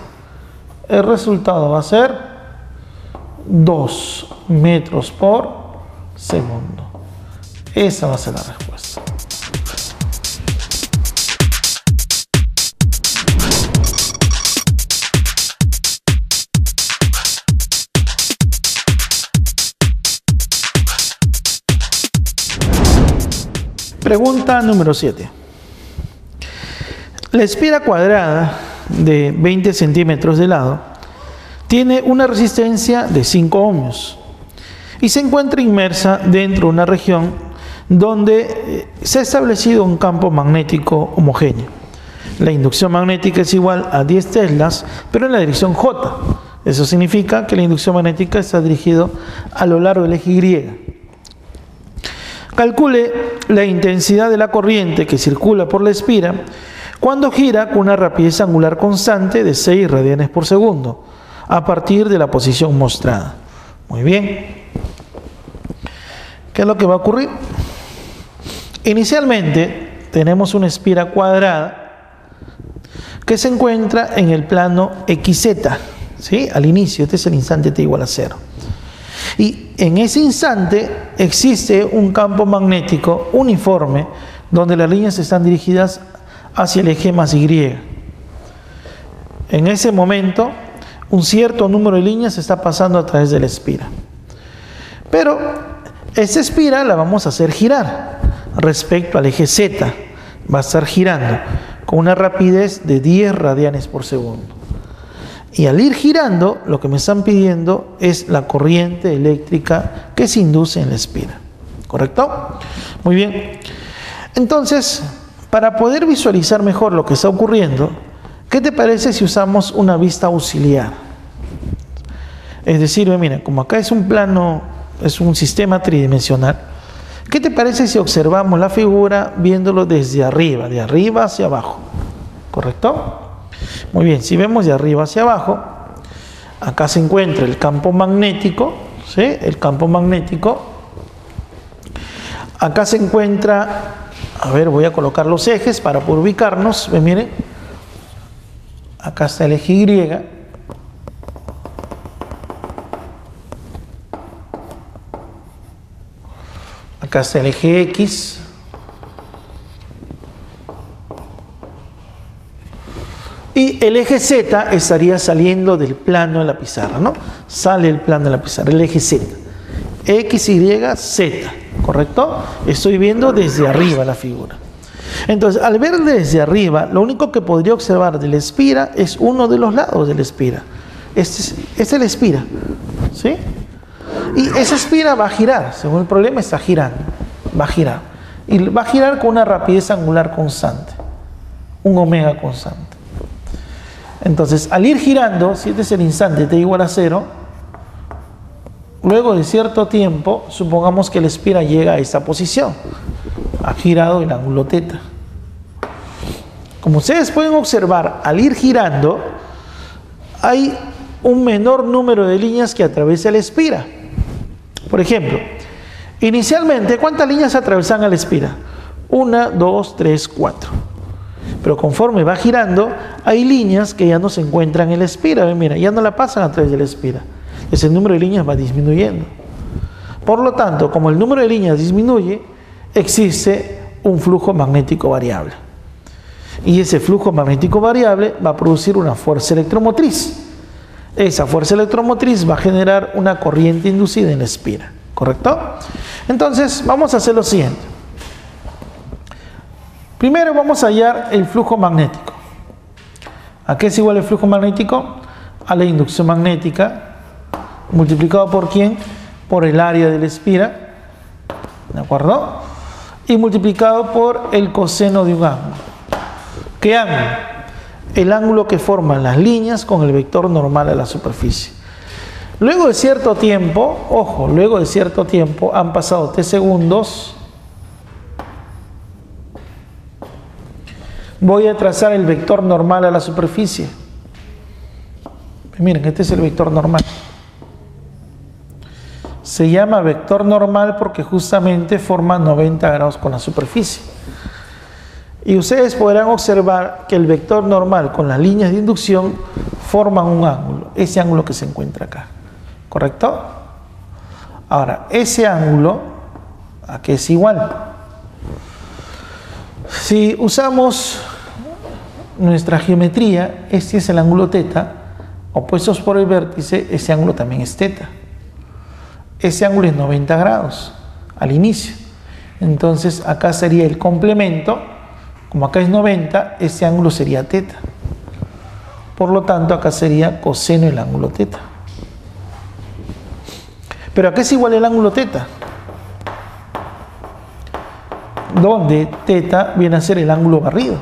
el resultado va a ser 2 metros por segundo. Esa va a ser la respuesta. Pregunta número 7. La espira cuadrada de 20 centímetros de lado tiene una resistencia de 5 ohmios y se encuentra inmersa dentro de una región donde se ha establecido un campo magnético homogéneo. La inducción magnética es igual a 10 teslas, pero en la dirección J. Eso significa que la inducción magnética está dirigida a lo largo del eje Y. Calcule la intensidad de la corriente que circula por la espira cuando gira con una rapidez angular constante de 6 radianes por segundo, a partir de la posición mostrada. Muy bien. ¿Qué es lo que va a ocurrir? Inicialmente tenemos una espira cuadrada que se encuentra en el plano XZ, ¿sí? Al inicio, este es el instante t igual a 0. Y en ese instante existe un campo magnético uniforme donde las líneas están dirigidas hacia el eje más Y. En ese momento, un cierto número de líneas está pasando a través de la espira. Pero esta espira la vamos a hacer girar respecto al eje Z. Va a estar girando con una rapidez de 10 radianes por segundo. Y al ir girando, lo que me están pidiendo es la corriente eléctrica que se induce en la espira. ¿Correcto? Muy bien. Entonces, para poder visualizar mejor lo que está ocurriendo, ¿qué te parece si usamos una vista auxiliar? Es decir, mira, como acá es un plano, es un sistema tridimensional, ¿qué te parece si observamos la figura viéndolo desde arriba, de arriba hacia abajo? ¿Correcto? Muy bien, si vemos de arriba hacia abajo, acá se encuentra el campo magnético, ¿sí? El campo magnético. Acá se encuentra, a ver, voy a colocar los ejes para poder ubicarnos. Miren, acá está el eje Y. Acá está el eje X. Y el eje Z estaría saliendo del plano de la pizarra, ¿no? Sale el plano de la pizarra, el eje Z. X, Y, Z, ¿correcto? Estoy viendo desde arriba la figura. Entonces, al ver desde arriba, lo único que podría observar de la espira es uno de los lados de la espira. Este es la espira, ¿sí? Y esa espira va a girar, según el problema está girando, va a girar. Y va a girar con una rapidez angular constante, un omega constante. Entonces, al ir girando, si este es el instante t igual a 0, luego de cierto tiempo, supongamos que la espira llega a esta posición. Ha girado el ángulo θ. Como ustedes pueden observar, al ir girando, hay un menor número de líneas que atraviesa la espira. Por ejemplo, inicialmente, ¿cuántas líneas atravesan a la espira? 1, 2, 3, 4. Pero conforme va girando, hay líneas que ya no se encuentran en la espira. Mira, ya no la pasan a través de la espira. Ese número de líneas va disminuyendo. Por lo tanto, como el número de líneas disminuye, existe un flujo magnético variable. Y ese flujo magnético variable va a producir una fuerza electromotriz. Esa fuerza electromotriz va a generar una corriente inducida en la espira. ¿Correcto? Entonces, vamos a hacer lo siguiente. Primero vamos a hallar el flujo magnético. ¿A qué es igual el flujo magnético? A la inducción magnética, multiplicado por ¿quién? Por el área de la espira, ¿de acuerdo? Y multiplicado por el coseno de un ángulo. ¿Qué ángulo? El ángulo que forman las líneas con el vector normal a la superficie. Luego de cierto tiempo, ojo, luego de cierto tiempo, han pasado t segundos, voy a trazar el vector normal a la superficie. Miren, este es el vector normal. Se llama vector normal porque justamente forma 90 grados con la superficie. Y ustedes podrán observar que el vector normal con las líneas de inducción forman un ángulo, ese ángulo que se encuentra acá. ¿Correcto? Ahora, ese ángulo, ¿a qué es igual? Si usamos nuestra geometría, este es el ángulo θ, opuestos por el vértice, ese ángulo también es θ. Ese ángulo es 90 grados al inicio. Entonces acá sería el complemento, como acá es 90, ese ángulo sería teta. Por lo tanto, acá sería coseno del ángulo teta. Pero ¿a qué es igual el ángulo teta? Donde teta viene a ser el ángulo barrido,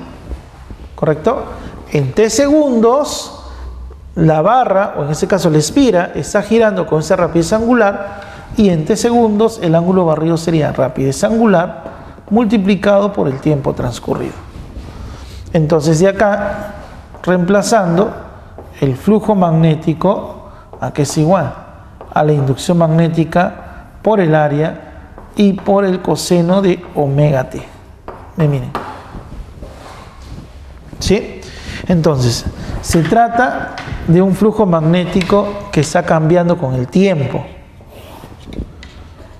¿correcto? En t segundos, la barra, o en este caso la espira, está girando con esa rapidez angular, y en t segundos el ángulo barrido sería rapidez angular multiplicado por el tiempo transcurrido. Entonces de acá, reemplazando el flujo magnético, a que es igual a la inducción magnética por el área y por el coseno de omega t. Miren. ¿Sí? Entonces, se trata de un flujo magnético que está cambiando con el tiempo.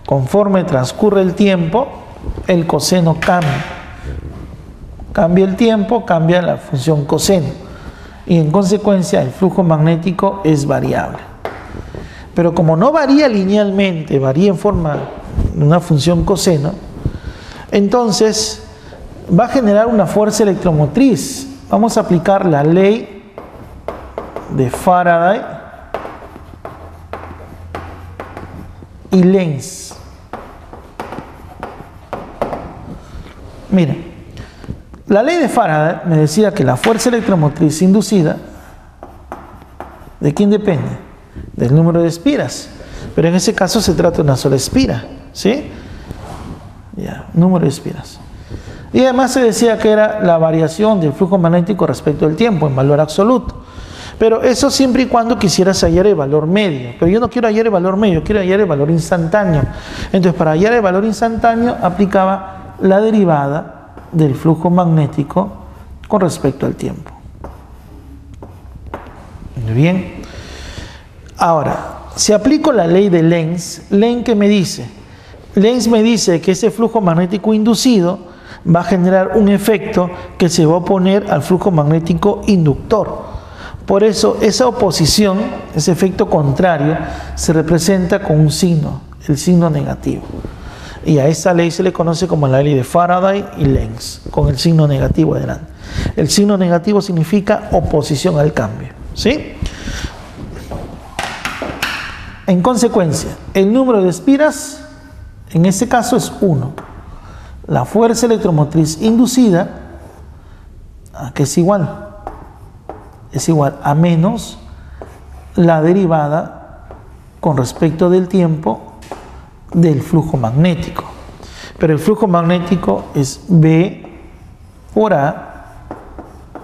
Conforme transcurre el tiempo, el coseno cambia. Cambia el tiempo, cambia la función coseno. Y en consecuencia, el flujo magnético es variable. Pero como no varía linealmente, varía en forma de una función coseno, entonces va a generar una fuerza electromotriz. Vamos a aplicar la ley de Faraday y Lenz. Miren, la ley de Faraday me decía que la fuerza electromotriz inducida, ¿de quién depende? Del número de espiras. Pero en ese caso se trata de una sola espira, ¿sí? Ya, número de espiras. Y además se decía que era la variación del flujo magnético respecto al tiempo en valor absoluto. Pero eso siempre y cuando quisieras hallar el valor medio. Pero yo no quiero hallar el valor medio, quiero hallar el valor instantáneo. Entonces, para hallar el valor instantáneo, aplicaba la derivada del flujo magnético con respecto al tiempo. Muy bien. Ahora, si aplico la ley de Lenz, ¿Lenz qué me dice? Lenz me dice que ese flujo magnético inducido va a generar un efecto que se va a oponer al flujo magnético inductor. Por eso, esa oposición, ese efecto contrario, se representa con un signo, el signo negativo. Y a esta ley se le conoce como la ley de Faraday y Lenz, con el signo negativo adelante. El signo negativo significa oposición al cambio, ¿sí? En consecuencia, el número de espiras, en este caso es 1. La fuerza electromotriz inducida, ¿a qué es igual? Es igual a menos la derivada con respecto del tiempo del flujo magnético. Pero el flujo magnético es B por A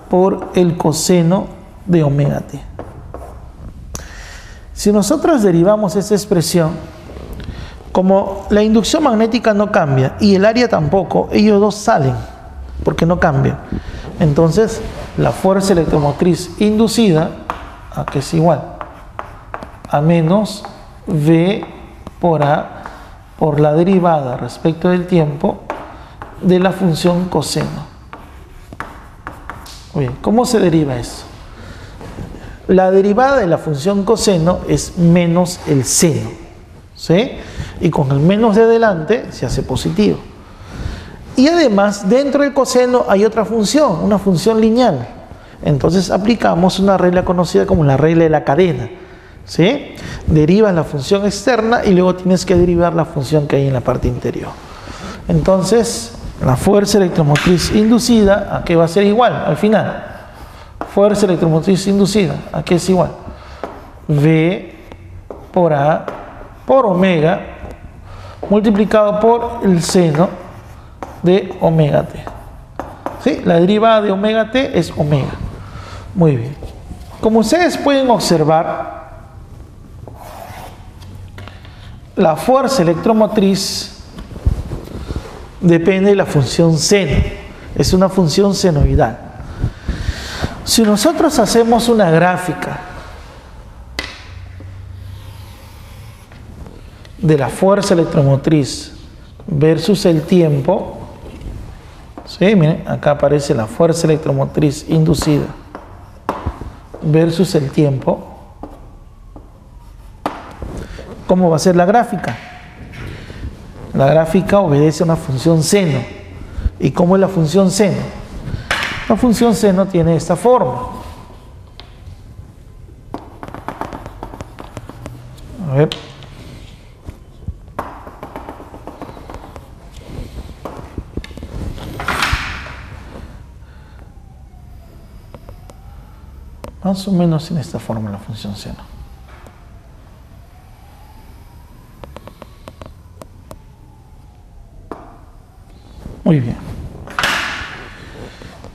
por el coseno de omega t. Si nosotros derivamos esa expresión, como la inducción magnética no cambia y el área tampoco, ellos dos salen porque no cambian. Entonces, la fuerza electromotriz inducida, ¿a qué es igual? A menos V por A por la derivada respecto del tiempo de la función coseno. Bien, ¿cómo se deriva eso? La derivada de la función coseno es menos el seno, ¿sí? Y con el menos de adelante se hace positivo. Y además, dentro del coseno hay otra función, una función lineal. Entonces aplicamos una regla conocida como la regla de la cadena, ¿sí? Derivas la función externa y luego tienes que derivar la función que hay en la parte interior. Entonces, la fuerza electromotriz inducida, ¿a qué va a ser igual al final? Fuerza electromotriz inducida, ¿a qué es igual? V por A por omega multiplicado por el seno de omega t. ¿Sí? La derivada de omega t es omega. Muy bien. Como ustedes pueden observar, la fuerza electromotriz depende de la función seno. Es una función senoidal. Si nosotros hacemos una gráfica de la fuerza electromotriz versus el tiempo, ¿sí? Miren, acá aparece la fuerza electromotriz inducida versus el tiempo. ¿Cómo va a ser la gráfica? La gráfica obedece a una función seno. ¿Y cómo es la función seno? La función seno tiene esta forma. A ver. Más o menos en esta forma la función seno. Muy bien.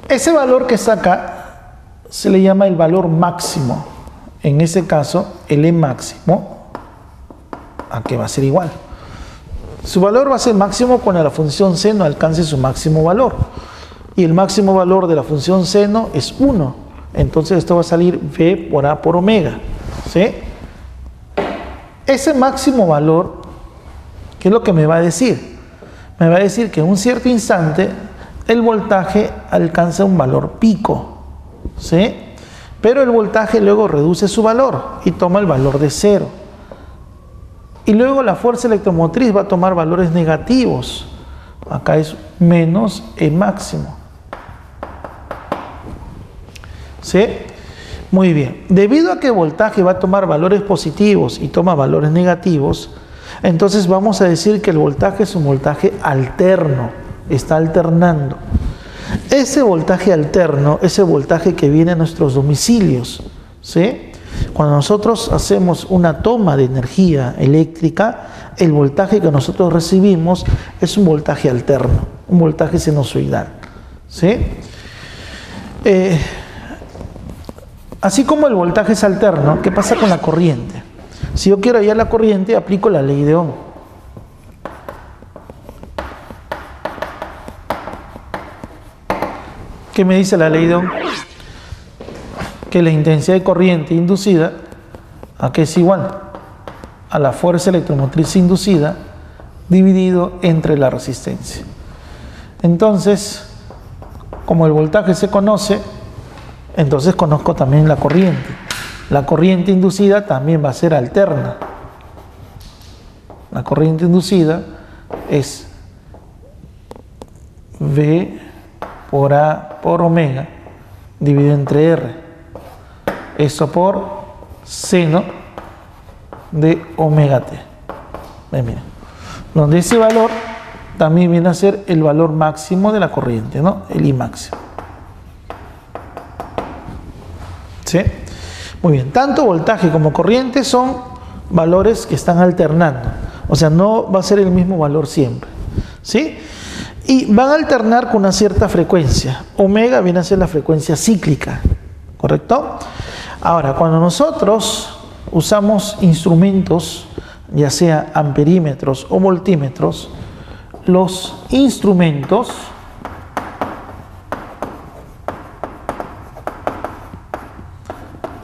Ese valor que está acá se le llama el valor máximo. En ese caso, el E máximo, ¿a qué va a ser igual? Su valor va a ser máximo cuando la función seno alcance su máximo valor. Y el máximo valor de la función seno es 1. Entonces esto va a salir V por A por omega. ¿Sí? Ese máximo valor, ¿qué es lo que me va a decir? Me va a decir que en un cierto instante el voltaje alcanza un valor pico. ¿Sí? Pero el voltaje luego reduce su valor y toma el valor de 0. Y luego la fuerza electromotriz va a tomar valores negativos. Acá es menos E máximo. ¿Sí? Muy bien. Debido a que el voltaje va a tomar valores positivos y toma valores negativos, entonces vamos a decir que el voltaje es un voltaje alterno. Está alternando. Ese voltaje alterno es el voltaje que viene a nuestros domicilios. ¿Sí? Cuando nosotros hacemos una toma de energía eléctrica, el voltaje que nosotros recibimos es un voltaje alterno, un voltaje sinusoidal. ¿Sí? Así como el voltaje es alterno, ¿qué pasa con la corriente? Si yo quiero hallar la corriente, aplico la ley de Ohm. ¿Qué me dice la ley de Ohm? Que la intensidad de corriente inducida, ¿a qué es igual? A la fuerza electromotriz inducida dividido entre la resistencia. Entonces, como el voltaje se conoce, entonces conozco también la corriente. La corriente inducida también va a ser alterna. La corriente inducida es V por A por omega dividido entre R. Eso por seno de omega t. Miren, donde ese valor también viene a ser el valor máximo de la corriente, ¿no? El I máximo. ¿Sí? Muy bien, tanto voltaje como corriente son valores que están alternando, o sea, no va a ser el mismo valor siempre. ¿Sí? Y van a alternar con una cierta frecuencia. Omega viene a ser la frecuencia cíclica, ¿correcto? Ahora, cuando nosotros usamos instrumentos, ya sea amperímetros o voltímetros, los instrumentos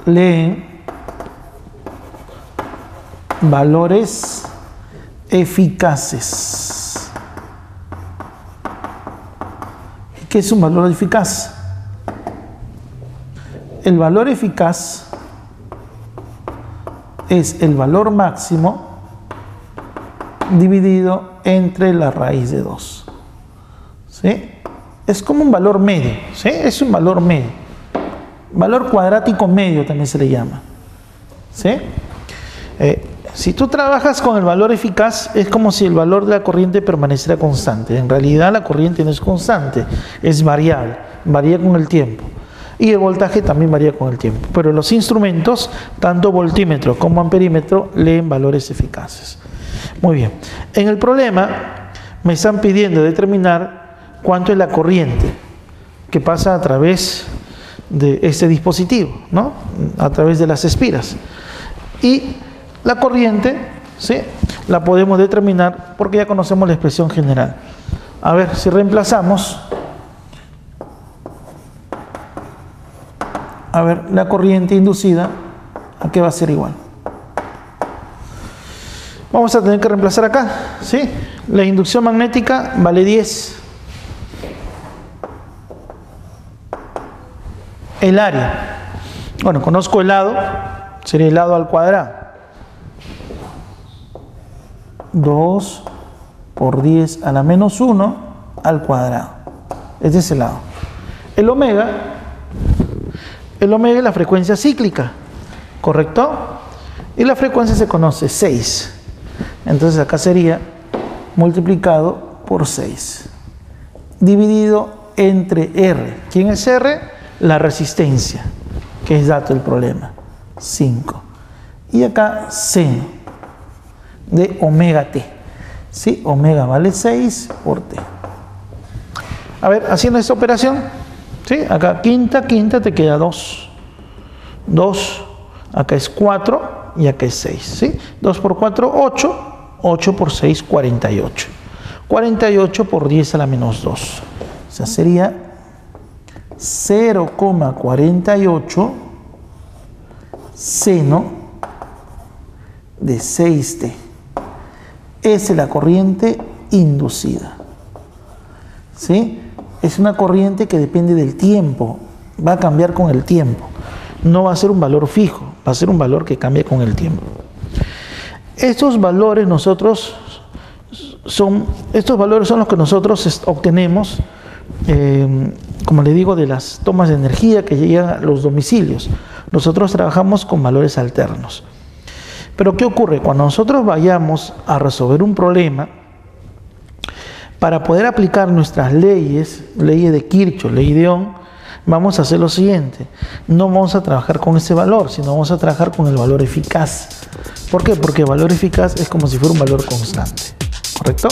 leen valores eficaces. ¿Qué es un valor eficaz? El valor eficaz es el valor máximo dividido entre la raíz de 2. ¿Sí? Es como un valor medio. ¿Sí? Es un valor medio. Valor cuadrático medio también se le llama. ¿Sí? Si tú trabajas con el valor eficaz, es como si el valor de la corriente permaneciera constante. En realidad la corriente no es constante, es variable, varía con el tiempo. Y el voltaje también varía con el tiempo. Pero los instrumentos, tanto voltímetro como amperímetro, leen valores eficaces. Muy bien. En el problema me están pidiendo determinar cuánto es la corriente que pasa a través de este dispositivo, ¿no? A través de las espiras. Y la corriente, ¿sí?, la podemos determinar porque ya conocemos la expresión general. A ver, si reemplazamos, a ver, la corriente inducida, ¿a qué va a ser igual? Vamos a tener que reemplazar acá, ¿sí? La inducción magnética vale 10. El área, bueno, conozco el lado, sería el lado al cuadrado. 2 por 10 a la menos 1 al cuadrado. Es de ese lado. El omega es la frecuencia cíclica, ¿correcto? Y la frecuencia se conoce 6. Entonces acá sería multiplicado por 6, dividido entre R. ¿Quién es R? La resistencia, que es dato del problema, 5. Y acá seno de omega t. ¿Sí? Omega vale 6 por t. A ver, haciendo esta operación, ¿sí? Acá quinta te queda 2. 2, acá es 4 y acá es 6. ¿Sí? 2 por 4, 8. 8 por 6, 48. 48 por 10 a la menos 2. O sea, sería 0,48 seno de 6t. Esa es la corriente inducida. ¿Sí? Es una corriente que depende del tiempo. Va a cambiar con el tiempo. No va a ser un valor fijo. Va a ser un valor que cambie con el tiempo. Estos valores son los que nosotros obtenemos, como le digo, de las tomas de energía que llegan a los domicilios. Nosotros trabajamos con valores alternos. Pero ¿qué ocurre? Cuando nosotros vayamos a resolver un problema, para poder aplicar nuestras leyes de Kirchhoff, ley de Ohm, vamos a hacer lo siguiente. No vamos a trabajar con ese valor, sino vamos a trabajar con el valor eficaz. ¿Por qué? Porque el valor eficaz es como si fuera un valor constante. ¿Correcto?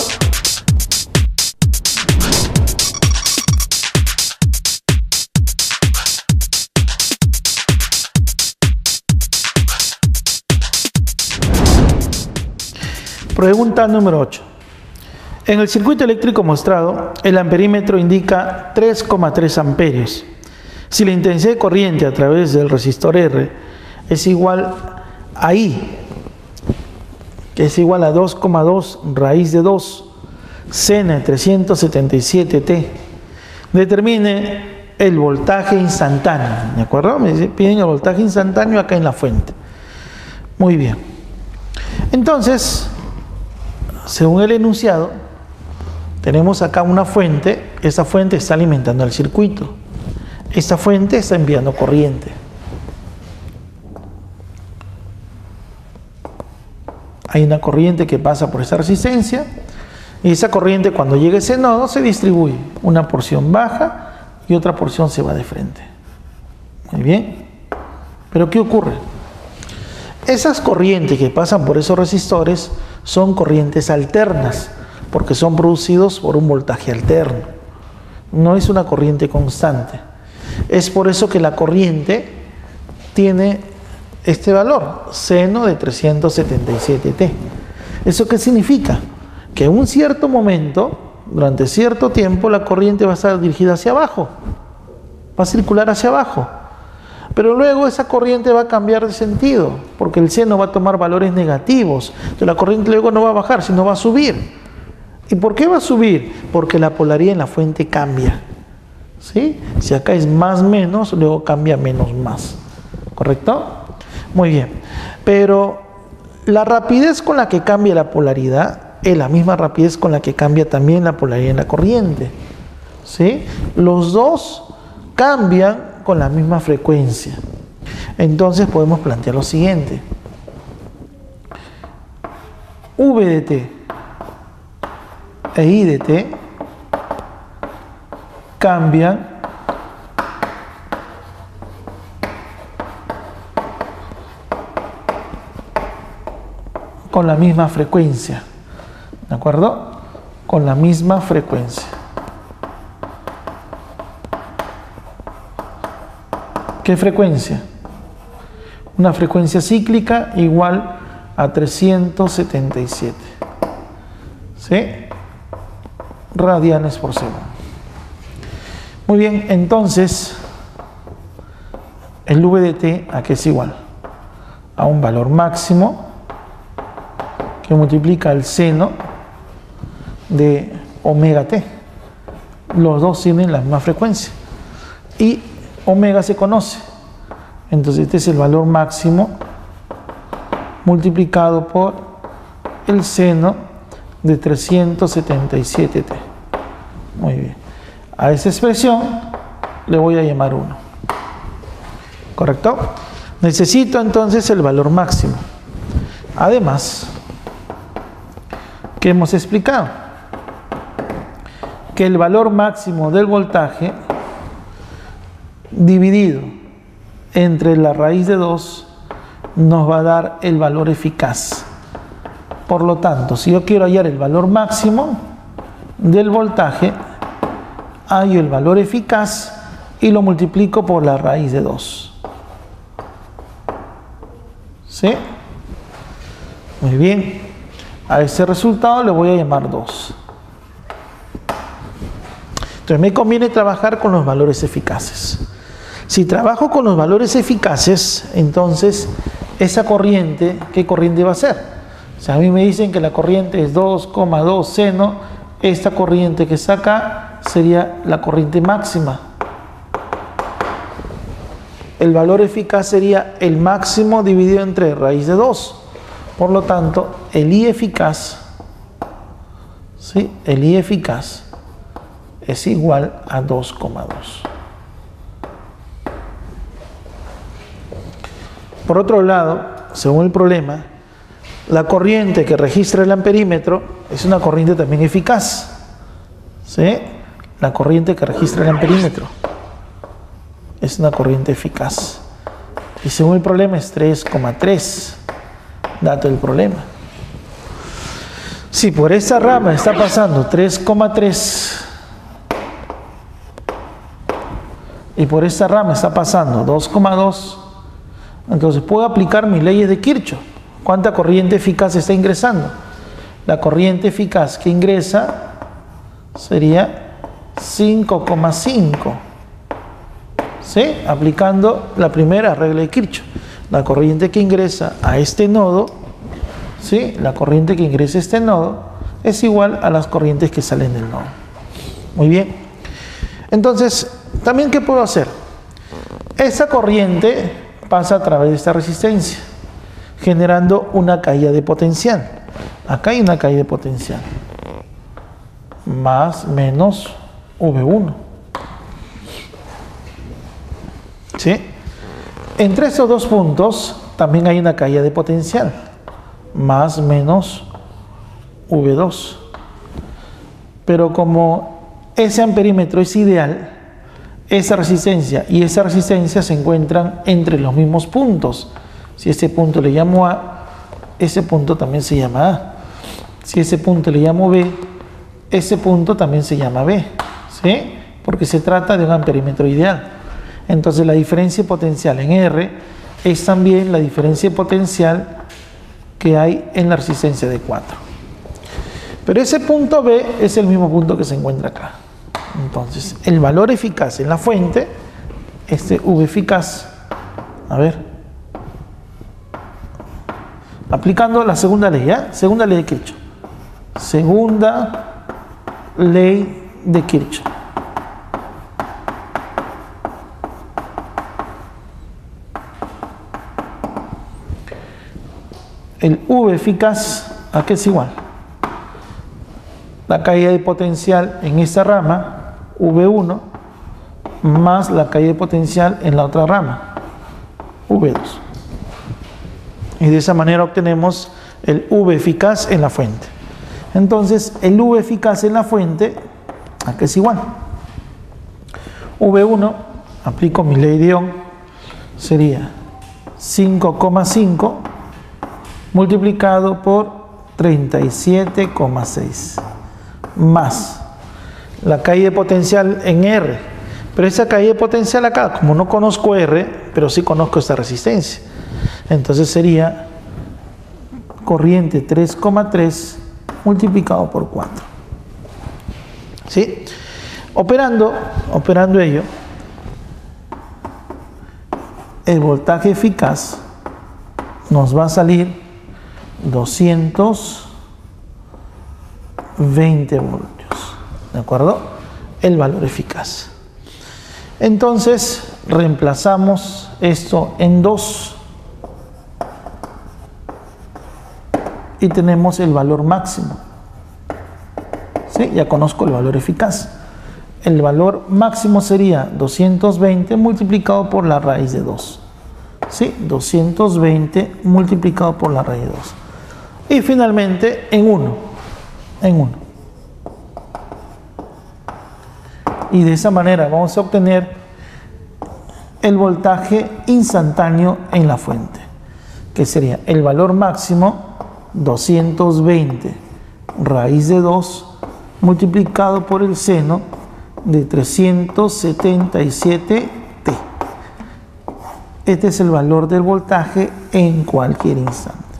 Pregunta número 8. En el circuito eléctrico mostrado, el amperímetro indica 3,3 amperios. Si la intensidad de corriente a través del resistor R es igual a I, que es igual a 2,2 raíz de 2 seno de 377T, determine el voltaje instantáneo. ¿De acuerdo? Me piden el voltaje instantáneo acá en la fuente. Muy bien. Entonces, según el enunciado, tenemos acá una fuente. Esta fuente está alimentando el circuito. Esta fuente está enviando corriente. Hay una corriente que pasa por esta resistencia y esa corriente, cuando llegue a ese nodo, se distribuye. Una porción baja y otra porción se va de frente. Muy bien. Pero ¿qué ocurre? Esas corrientes que pasan por esos resistores son corrientes alternas, porque son producidos por un voltaje alterno. No es una corriente constante. Es por eso que la corriente tiene este valor, seno de 377T. ¿Eso qué significa? Que en un cierto momento, durante cierto tiempo, la corriente va a estar dirigida hacia abajo, va a circular hacia abajo. Pero luego esa corriente va a cambiar de sentido, porque el seno va a tomar valores negativos. Entonces la corriente luego no va a bajar, sino va a subir. ¿Y por qué va a subir? Porque la polaridad en la fuente cambia. ¿Sí? Si acá es más menos, luego cambia menos más. ¿Correcto? Muy bien. Pero la rapidez con la que cambia la polaridad es la misma rapidez con la que cambia también la polaridad en la corriente. ¿Sí? Los dos cambian con la misma frecuencia. Entonces podemos plantear lo siguiente. V de t e I de t cambian con la misma frecuencia. ¿De acuerdo? Con la misma frecuencia. ¿Qué frecuencia? Una frecuencia cíclica igual a 377. ¿Sí? Radianes por segundo. Muy bien, entonces el V de t aquí es igual a un valor máximo que multiplica el seno de omega t. Los dos tienen la misma frecuencia y omega se conoce. Entonces este es el valor máximo multiplicado por el seno de 377T. Muy bien. A esa expresión le voy a llamar 1. ¿Correcto? Necesito entonces el valor máximo. Además, ¿qué hemos explicado? Que el valor máximo del voltaje dividido entre la raíz de 2 nos va a dar el valor eficaz. Por lo tanto, si yo quiero hallar el valor máximo del voltaje, hallo el valor eficaz y lo multiplico por la raíz de 2. ¿Sí? Muy bien. A ese resultado le voy a llamar 2. Entonces me conviene trabajar con los valores eficaces. Si trabajo con los valores eficaces, entonces esa corriente, ¿qué corriente va a ser? Si a mí me dicen que la corriente es 2,2 seno, esta corriente que está acá sería la corriente máxima. El valor eficaz sería el máximo dividido entre raíz de 2. Por lo tanto, el I eficaz, ¿sí? El I eficaz es igual a 2,2. Por otro lado, según el problema, la corriente que registra el amperímetro es una corriente también eficaz. ¿Sí? La corriente que registra el amperímetro es una corriente eficaz. Y según el problema es 3,3. Dato del problema. Si por esta rama está pasando 3,3 y por esta rama está pasando 2,2, entonces puedo aplicar mis leyes de Kirchhoff. ¿Cuánta corriente eficaz está ingresando? La corriente eficaz que ingresa sería 5,5. ¿Sí? Aplicando la primera regla de Kirchhoff. La corriente que ingresa a este nodo, ¿sí? La corriente que ingresa a este nodo es igual a las corrientes que salen del nodo. Muy bien. Entonces, también, ¿qué puedo hacer? Esa corriente pasa a través de esta resistencia, generando una caída de potencial. Acá hay una caída de potencial. Más menos V1. ¿Sí? Entre estos dos puntos también hay una caída de potencial. Más menos V2. Pero como ese amperímetro es ideal, esa resistencia y esa resistencia se encuentran entre los mismos puntos. Si ese punto le llamo A, ese punto también se llama A. Si ese punto le llamo B, ese punto también se llama B. ¿Sí? Porque se trata de un amperímetro ideal. Entonces la diferencia potencial en R es también la diferencia potencial que hay en la resistencia de 4. Pero ese punto B es el mismo punto que se encuentra acá. Entonces el valor eficaz en la fuente, este V eficaz, a ver, aplicando la segunda ley, ¿ya? Segunda ley de Kirchhoff. Segunda ley de Kirchhoff. El V eficaz, ¿a qué es igual? La caída de potencial en esta rama, V1, más la caída de potencial en la otra rama, V2. Y de esa manera obtenemos el V eficaz en la fuente. Entonces, el V eficaz en la fuente, ¿a qué es igual? V1, aplico mi ley de Ohm, sería 5,5 multiplicado por 37,6 más la caída de potencial en R. Pero esa caída de potencial acá, como no conozco R, pero sí conozco esta resistencia, entonces sería corriente 3,3 multiplicado por 4. ¿Sí? Operando ello, el voltaje eficaz nos va a salir 220 voltios. ¿De acuerdo? El valor eficaz. Entonces, reemplazamos esto en 2 y tenemos el valor máximo. ya conozco el valor eficaz. El valor máximo sería 220 multiplicado por la raíz de 2. ¿Sí? 220 multiplicado por la raíz de 2. Y finalmente en 1. En 1. Y de esa manera vamos a obtener el voltaje instantáneo en la fuente, que sería el valor máximo 220 raíz de 2 multiplicado por el seno de 377 T. Este es el valor del voltaje en cualquier instante.